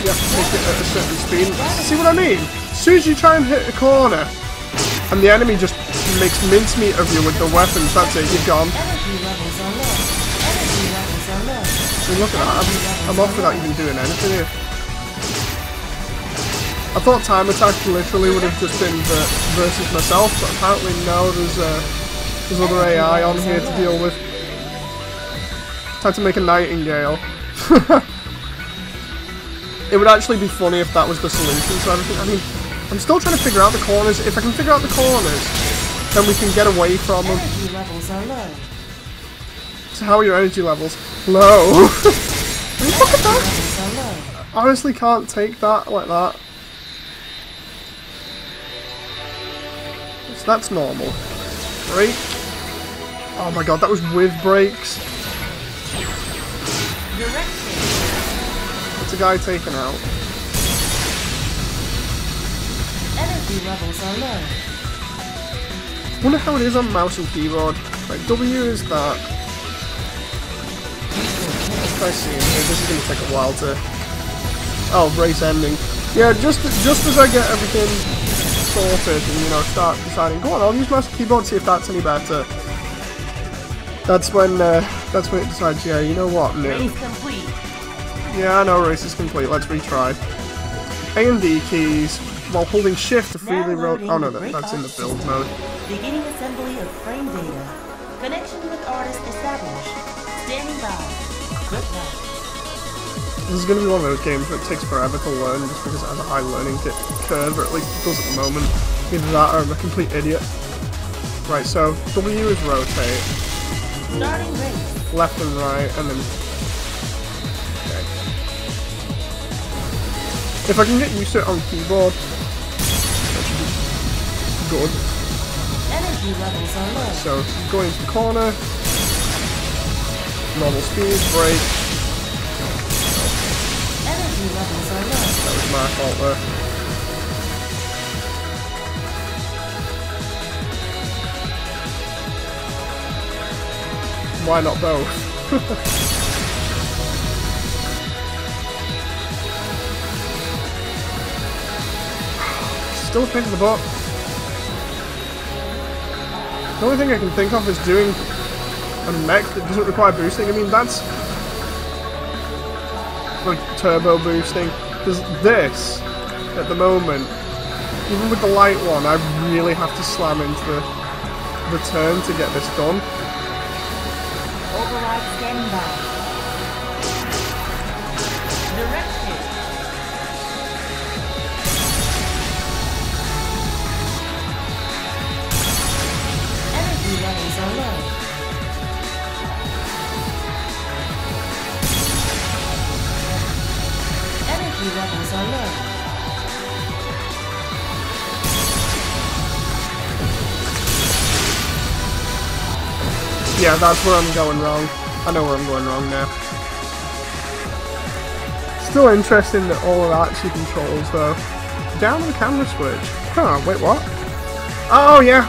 you have to take it at a certain speed. See what I mean? As soon as you try and hit a corner, and the enemy just makes mincemeat of you with the weapons, that's it, you're gone. Energy levels are low. Energy levels are low. So look at that, I'm off without even doing anything here. I thought time attack literally would have just been versus myself, but apparently no, there's other AI on here to deal with. Time to make a nightingale. It would actually be funny if that was the solution to everything. I mean, I'm still trying to figure out the corners. If I can figure out the corners, then we can get away from them. Energy levels are low. So how are your energy levels? Low. Look at that. I honestly can't take that like that. So that's normal. Break. Oh my god, that was with brakes. What's a guy taken out? Energy levels are low. I wonder how it is on mouse and keyboard. Like, W is that. I see. This is going to take a while to... Oh, race ending. Yeah, just as I get everything sorted and, you know, start deciding, go on, I'll use mouse and keyboard, see if that's any better. That's when it decides, yeah, you know what, no. Race complete. Yeah, I know, race is complete, let's retry. A and D keys, while holding shift to freely rotate. Oh no, that's in the build mode. Beginning assembly of frame data. Connection with artist established. Standing by. Goodbye. This is going to be one of those games where it takes forever to learn just because it has a high learning curve, or at least it does at the moment. Either that or I'm a complete idiot. Right, so W is rotate. Starting race. Left and right, and then... Okay. If I can get used to it on keyboard, that should be good. Energy levels are low. So, going to the corner, normal speed, brake. Energy levels are low. That was my fault there. Why not both? Still a pain in the butt. The only thing I can think of is doing a mech that doesn't require boosting. I mean, that's like turbo boosting. There's this at the moment. Even with the light one, I really have to slam into the turn to get this done. Override standing by. Direction. Energy levels are low. Energy levels are low. Yeah, that's where I'm going wrong. I know where I'm going wrong now. Still interesting that all of that she controls though. Down the camera switch. Huh, wait, what? Oh, yeah.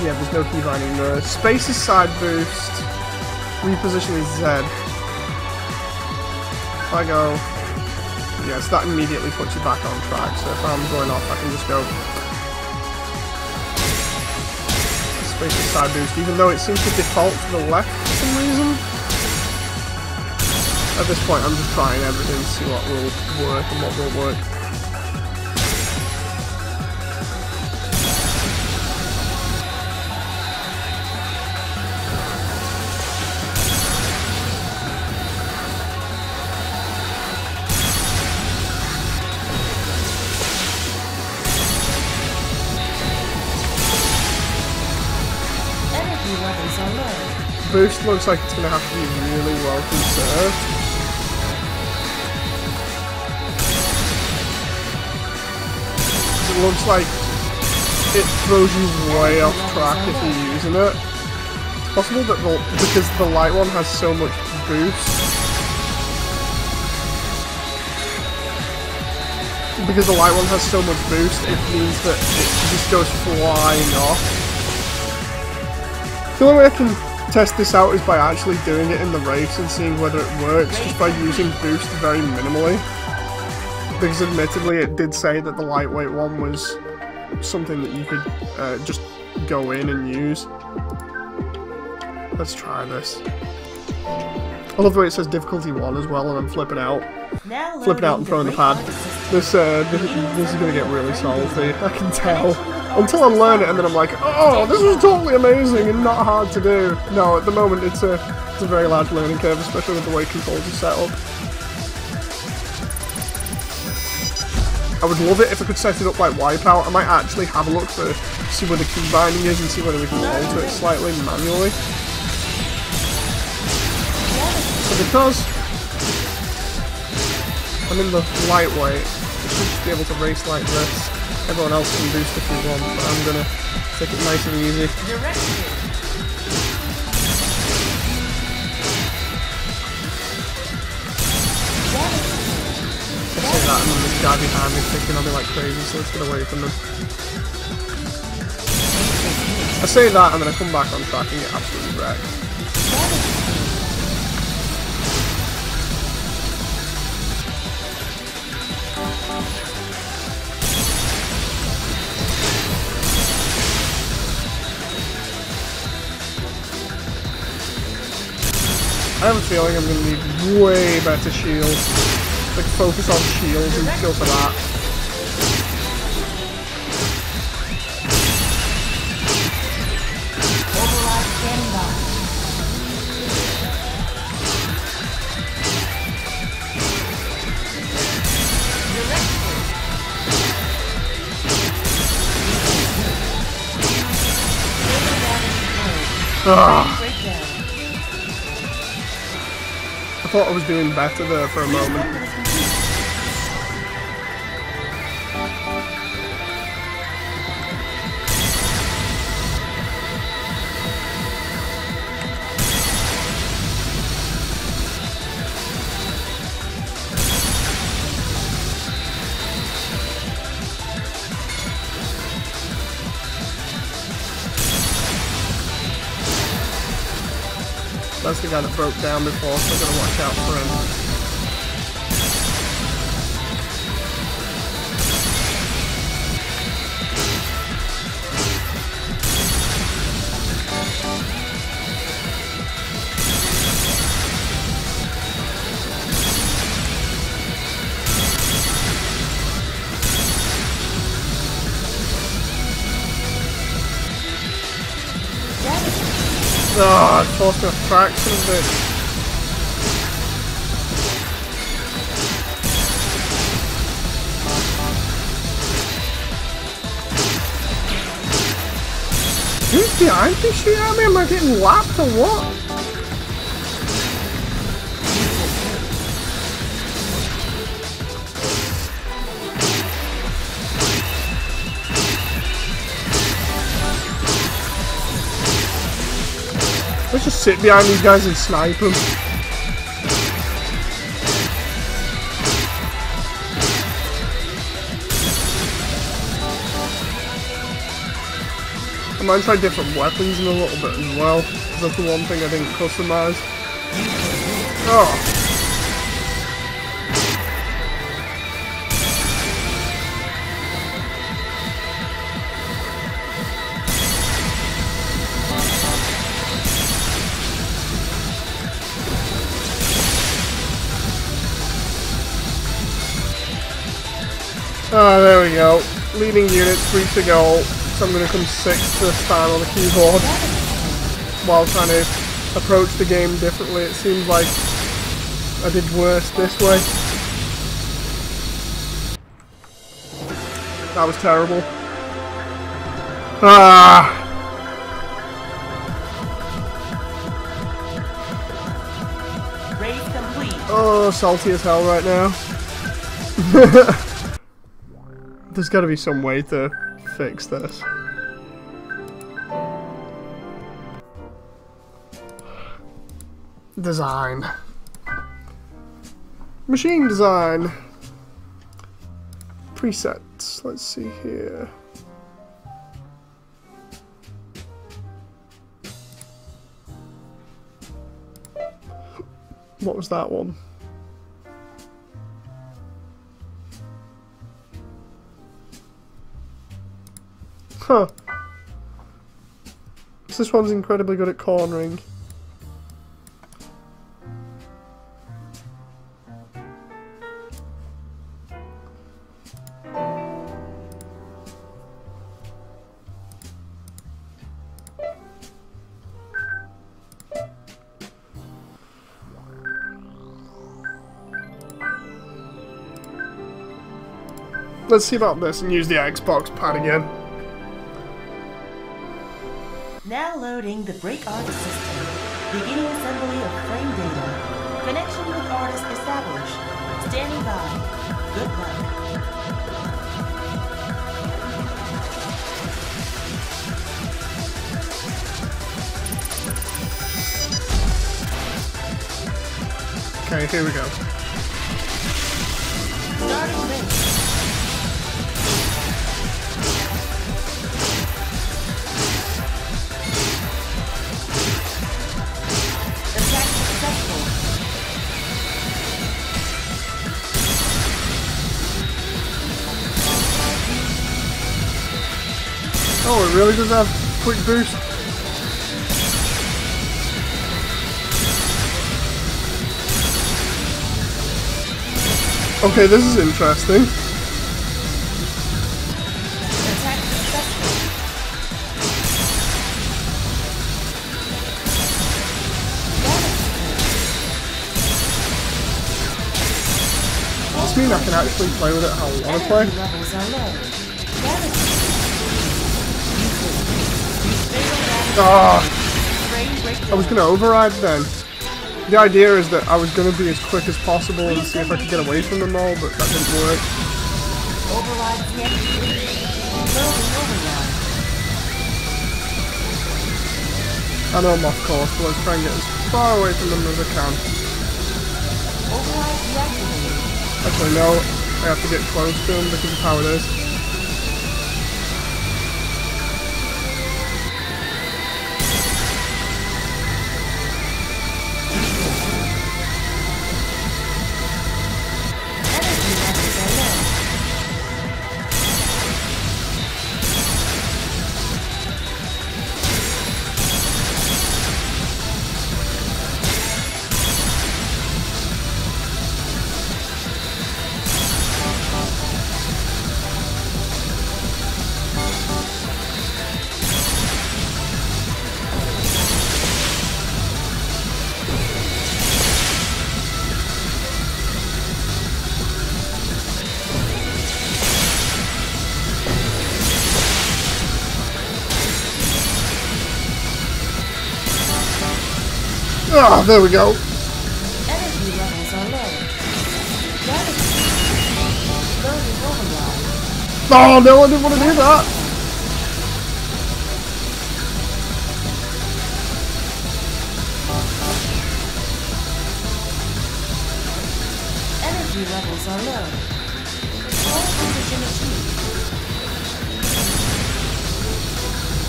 Yeah, there's no key binding there. Space is side boost. Reposition is Z. If I go... Yes, that immediately puts you back on track. So if I'm going off, I can just go... Space is side boost, even though it seems to default to the left for some reason. At this point, I'm just trying everything to see what will work and what won't work. Levels are low. Boost looks like it's going to have to be really well conserved. It looks like it throws you way off track if you're using it. It's possible that because the light one has so much boost. because the light one has so much boost, it means that it just goes flying off. The only way I can test this out is by actually doing it in the race and seeing whether it works, just by using boost very minimally. Because admittedly it did say that the lightweight one was something that you could just go in and use. Let's try this. I love the way it says difficulty 1 as well, and I'm flipping out. Flipping out and throwing the pad. This is gonna get really salty, I can tell. Until I learn it and then I'm like, oh, this was totally amazing and not hard to do. No, at the moment it's a very large learning curve, especially with the way controls are set up. I would love it if I could set it up like Wipeout. I might actually have a look to see where the key binding is and see whether we can alter it slightly manually. So because I'm in the lightweight, I should just be able to race like this. Everyone else can boost if you want, but I'm gonna take it nice and easy. I say that and then this guy behind me is picking on me like crazy, so let's get away from them. I say that and then I come back on track and get absolutely wrecked. I have a feeling I'm going to need way better shields. Like, focus on shields and go for that. Override standing by. Breakdown. I thought I was doing better there for a moment. That's the guy that broke down before, so I'm gonna watch out for him. Oh, I lost a fraction of it. Who's behind me shooting at me? Am I getting lapped or what? Let's just sit behind these guys and snipe them. I might try different weapons in a little bit as well, because that's the one thing I didn't customize. Oh. Oh, there we go. Leading units reach the goal, so I'm going to come 6th this time on the keyboard. While trying to approach the game differently, it seems like I did worse this way. That was terrible. Ah! Race complete. Oh, salty as hell right now. There's got to be some way to fix this. Design. Machine design. Presets. Let's see here. What was that one? Huh. This one's incredibly good at cornering. Let's see about this and use the Xbox pad again. Now loading the break artist system. Beginning assembly of frame data. Connection with artist established. Standing by. Good luck. Okay, here we go. Starting race. Attack successful. Oh, it really does have quick boost. Okay, this is interesting. Attack successful. Does this mean I can actually play with it how I want to play? Energy levels are low. Damage. Ah, Frame breakdown. I was gonna override then. The idea is that I was gonna be as quick as possible and see if I could get away from them all, but that didn't work. Override connected. Loading override. I know I'm off course, but let's try and get as far away from them as I can. Override deactivated. Actually, no, I have to get close to them because of how it is. Energy levels are low. Ah, there we go. Energy levels are low. Damage. Loading override. Oh no, I didn't want to do that. Energy levels are low. Hold position achieved.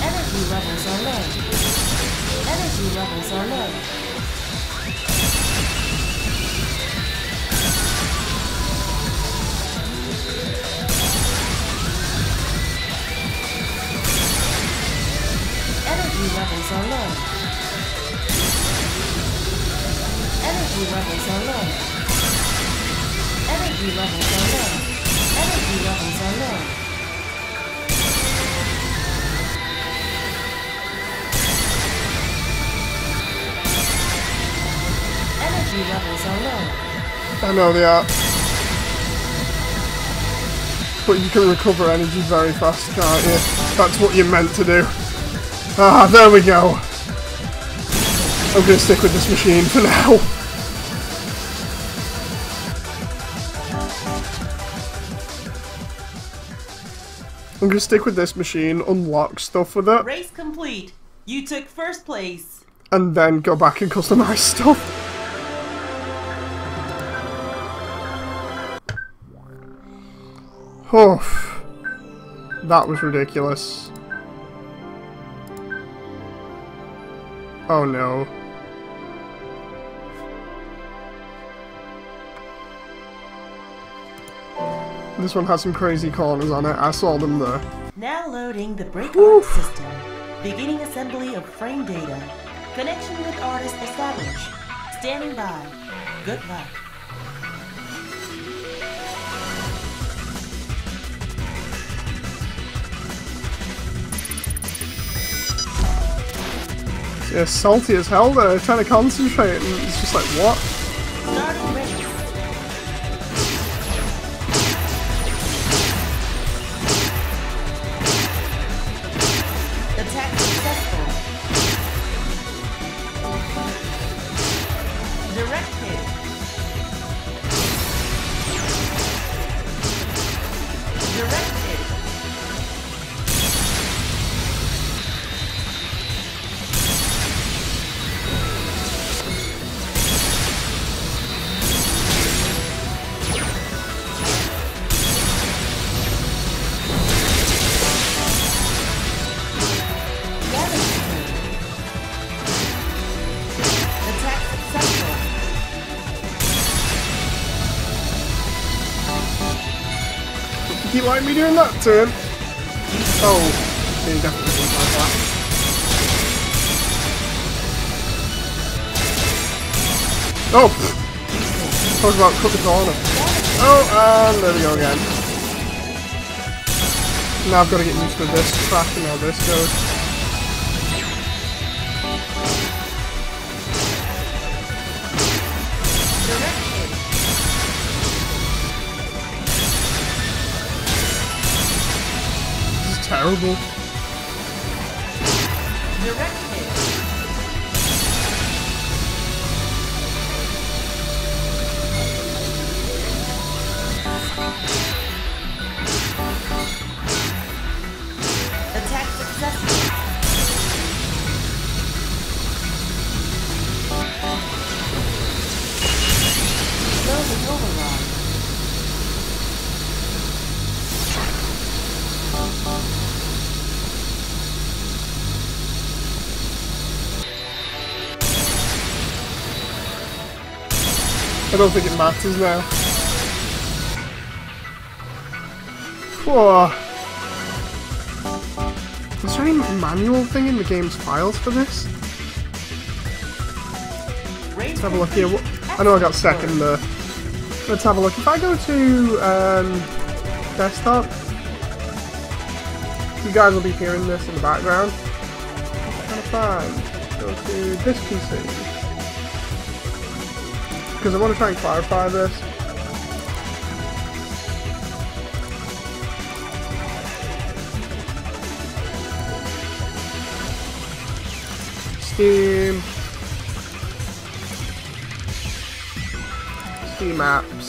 Energy levels are low. Energy levels are low. Energy levels are low. Energy levels are low. Energy levels are low. Energy levels are low. Energy levels are low. I know they are. But you can recover energy very fast, can't you? That's what you're meant to do. Ah, there we go. I'm gonna stick with this machine for now. I'm gonna stick with this machine, unlock stuff with it, Race complete. You took first place. and then go back and customize stuff. Oh, that was ridiculous. Oh no. This one has some crazy corners on it. I saw them there. Now loading the break art system. Beginning assembly of frame data. Connection with artist established. Standing by. Good luck. Yeah, salty as hell there, trying to concentrate, and it's just like, what? Starting ready. Attack successful. Direct hit. Direct hit. Keep letting me doing that to him. Oh, he definitely didn't like that. Oh! Talk about cut the corner. Oh, and there we go again. Now I've got to get used to this track and how this goes. Terrible. Direct hit. Attack successful. Closing override. I don't think it matters now. Whoa. Is there any manual thing in the game's files for this? Let's have a look here. I know I got second there. Let's have a look. If I go to desktop, you guys will be hearing this in the background. What can I find? Go to this PC. Because I want to try and clarify this. Steam. Steam apps.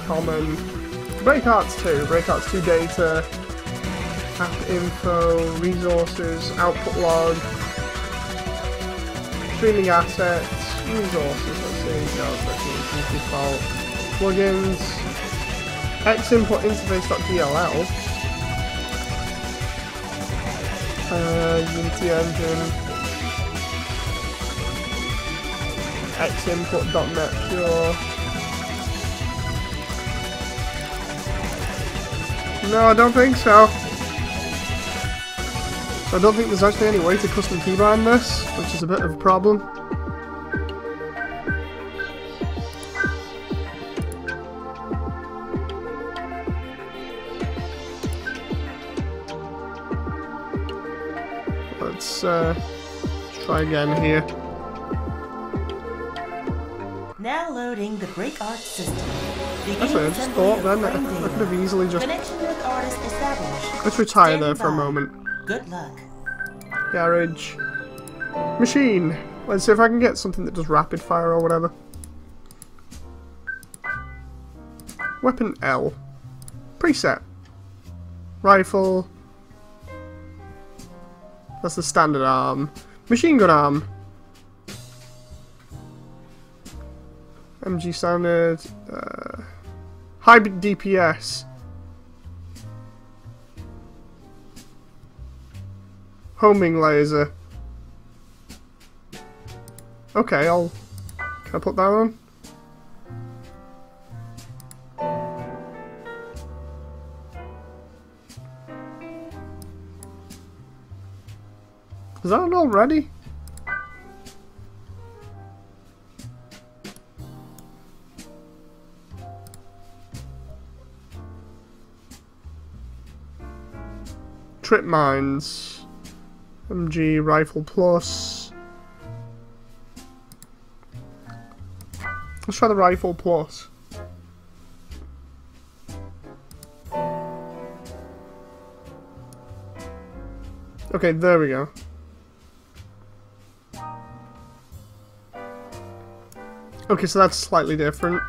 Common. Breakarts 2. Breakarts 2 data. App info. Resources. Output log. Streaming assets. Resources, let's see, no, that's default. Plugins, xinput interface.dll, Unity engine, xinput.net pure. No, I don't think so. So I don't think there's actually any way to custom keybind this, which is a bit of a problem. Let's try again here. Now loading the break art system. That's what I just thought then. I could have easily just... Connection with artist established. Let's retire there for a moment. Good luck. Garage. Machine. Let's see if I can get something that does rapid fire or whatever. Weapon L. Preset. Rifle. That's the standard arm. Machine gun arm. MG standard. High DPS. Homing laser. Okay, can I put that on? Is that on already? Trip mines. MG rifle plus. Let's try the rifle plus. Okay, there we go. Okay, so that's slightly different.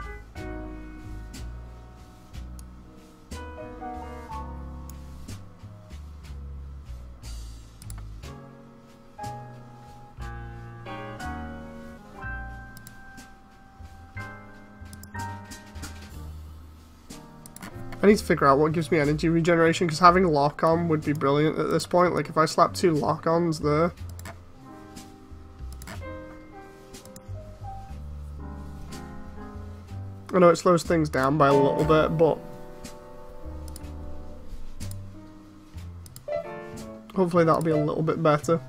I need to figure out what gives me energy regeneration, because having lock-on would be brilliant at this point. Like, if I slap 2 lock-ons there. I know it slows things down by a little bit, but hopefully that'll be a little bit better.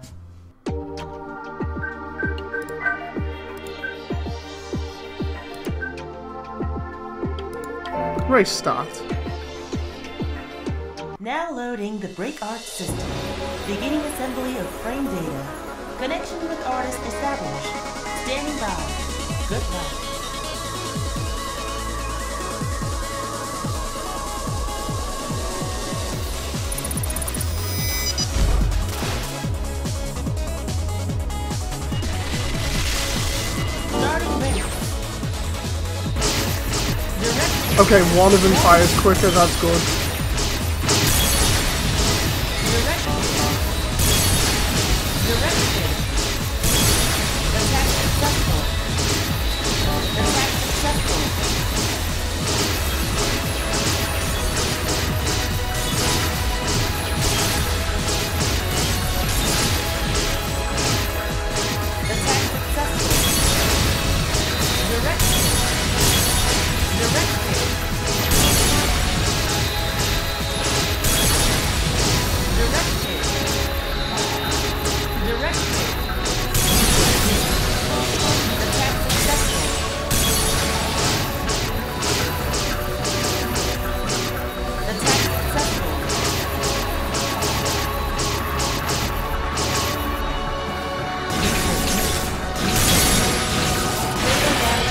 Race start. Now loading the break art system. Beginning assembly of frame data. Connection with artist established. Standing by. Good luck. Starting race. Okay, one of them fires quicker, that's good.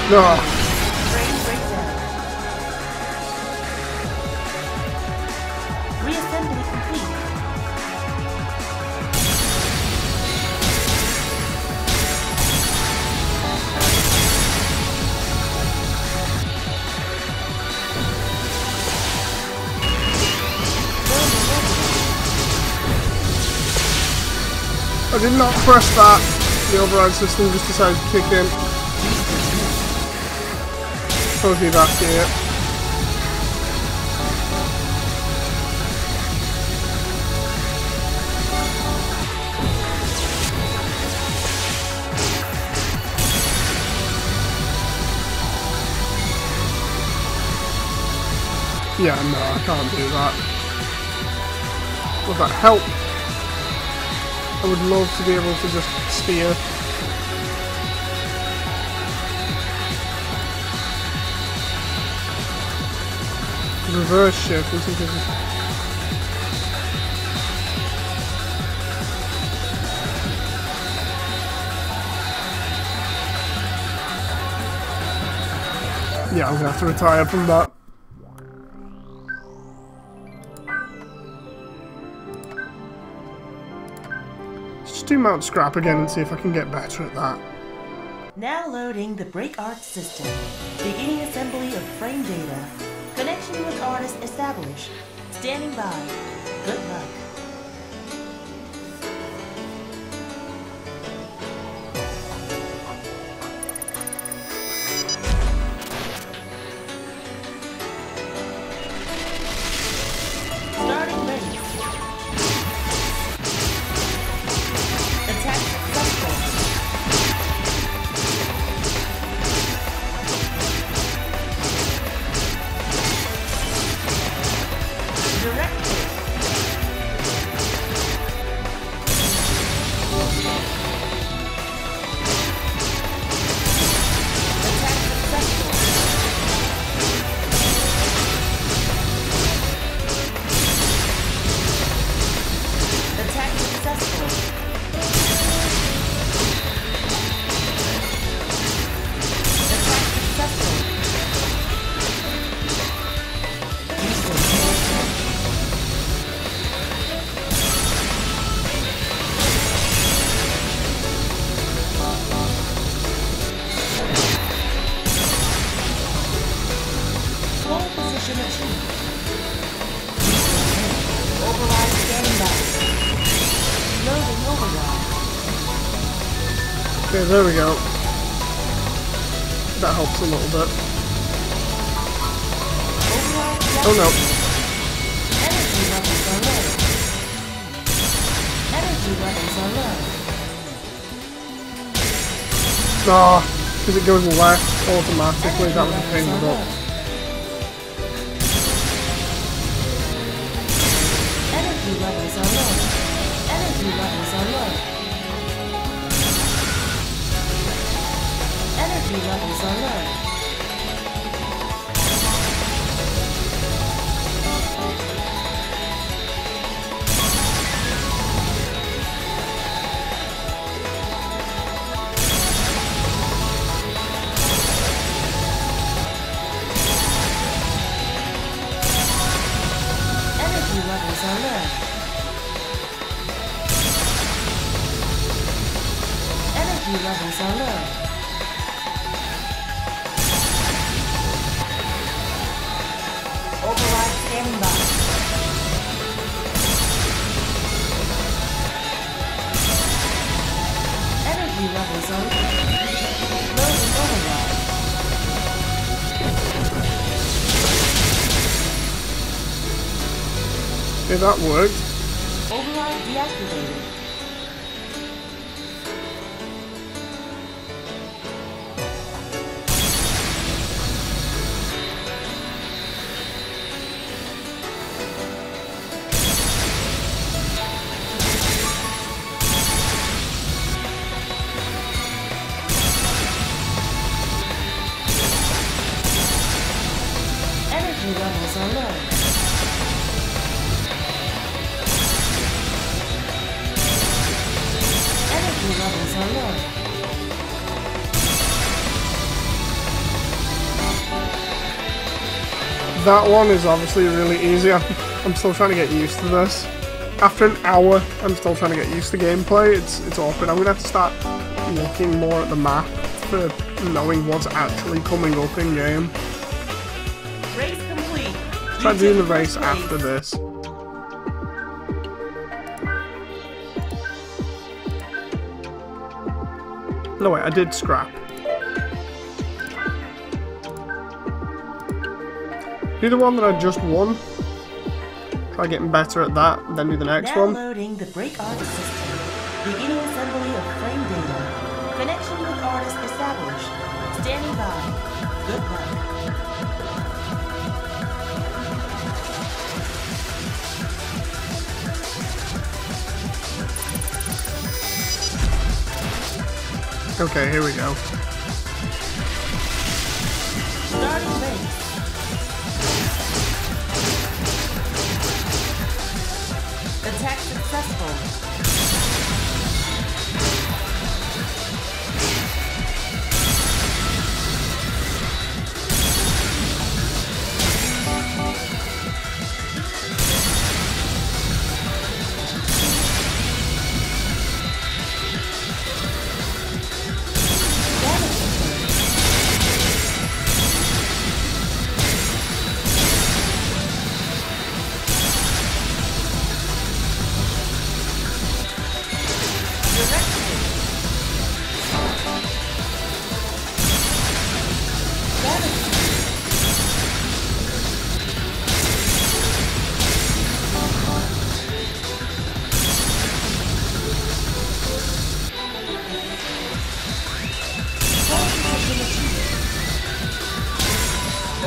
Ugh. Frame breakdown. Reassembly complete. I did not press that. The override system just decided to kick in. Hopefully that's it. Yeah, no, I can't do that. Would that help? I would love to be able to just steer. Reverse shift, this is yeah, I'm gonna have to retire from that. Let's just do Mount Scrap again and see if I can get better at that. Now loading the break art system. Beginning assembly of frame data. Connection with artist established. Standing by. Good luck. Starting race. function achieved. Override standing by. Loading override. Okay, there we go. That helps a little bit. Override Oh no. Energy levels are low. Energy levels are low. Ah, because it goes left automatically, that was a pain in the butt. Energy levels are low. Energy levels are low. Energy levels are low. Energy levels are low. Energy levels are low. Override standing by. Energy levels are low. Loading override. Yeah, that worked. Override deactivated. Energy levels are low. Energy levels are low. That one is obviously really easy. I'm still trying to get used to this. After an hour, I'm still trying to get used to gameplay. It's awkward. I'm gonna have to start looking more at the map for knowing what's actually coming up in game. Race complete. Try You doing the took race first after this. No wait, I did scrap. Do the one that I just won. Try getting better at that, and then do the next Now one. loading the break artist system. Beginning assembly of frame data. Connection with artist established. Standing by. Good luck. Okay, here we go. Starting race. Attack successful.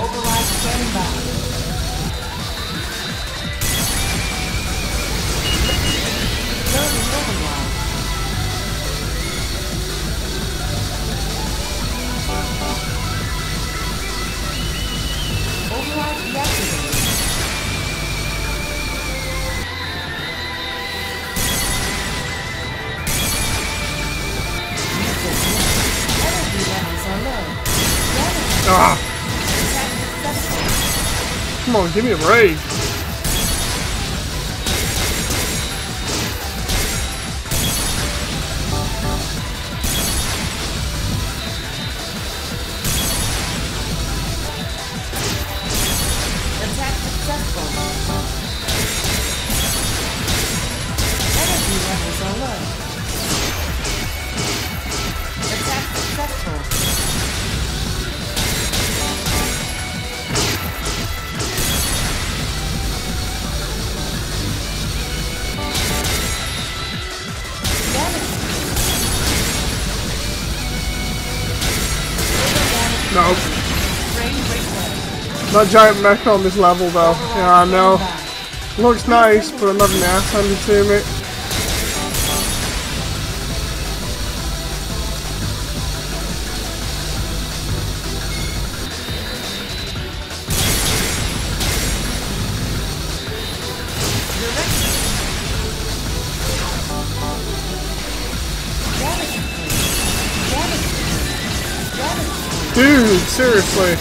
Override standing by. Loading override. Override deactivated. Energy levels are low. Ah, Attack successful. come on, give me a break. successful. Energy levels are low. Attack successful. No. That giant mecha on this level though. Yeah, I know. Looks nice, but I'm having the ass handed to me. Dude, seriously.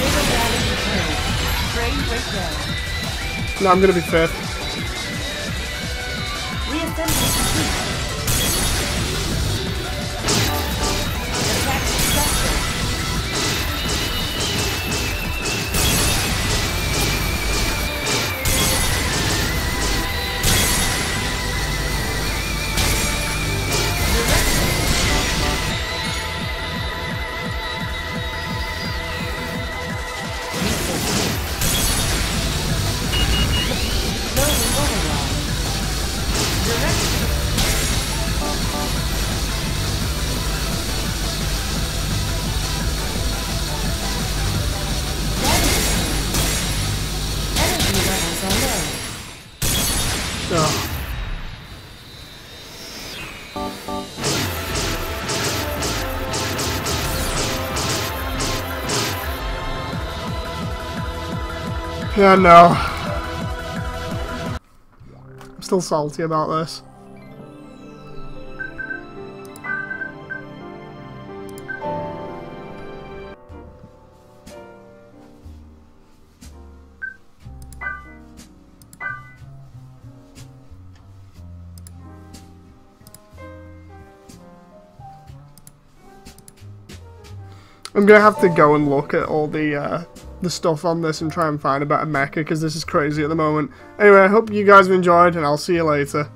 No, I'm gonna be fifth. Yeah, no. I'm still salty about this. I'm gonna have to go and look at all the stuff on this and try and find a better mecha, because this is crazy at the moment. Anyway, I hope you guys have enjoyed, and I'll see you later.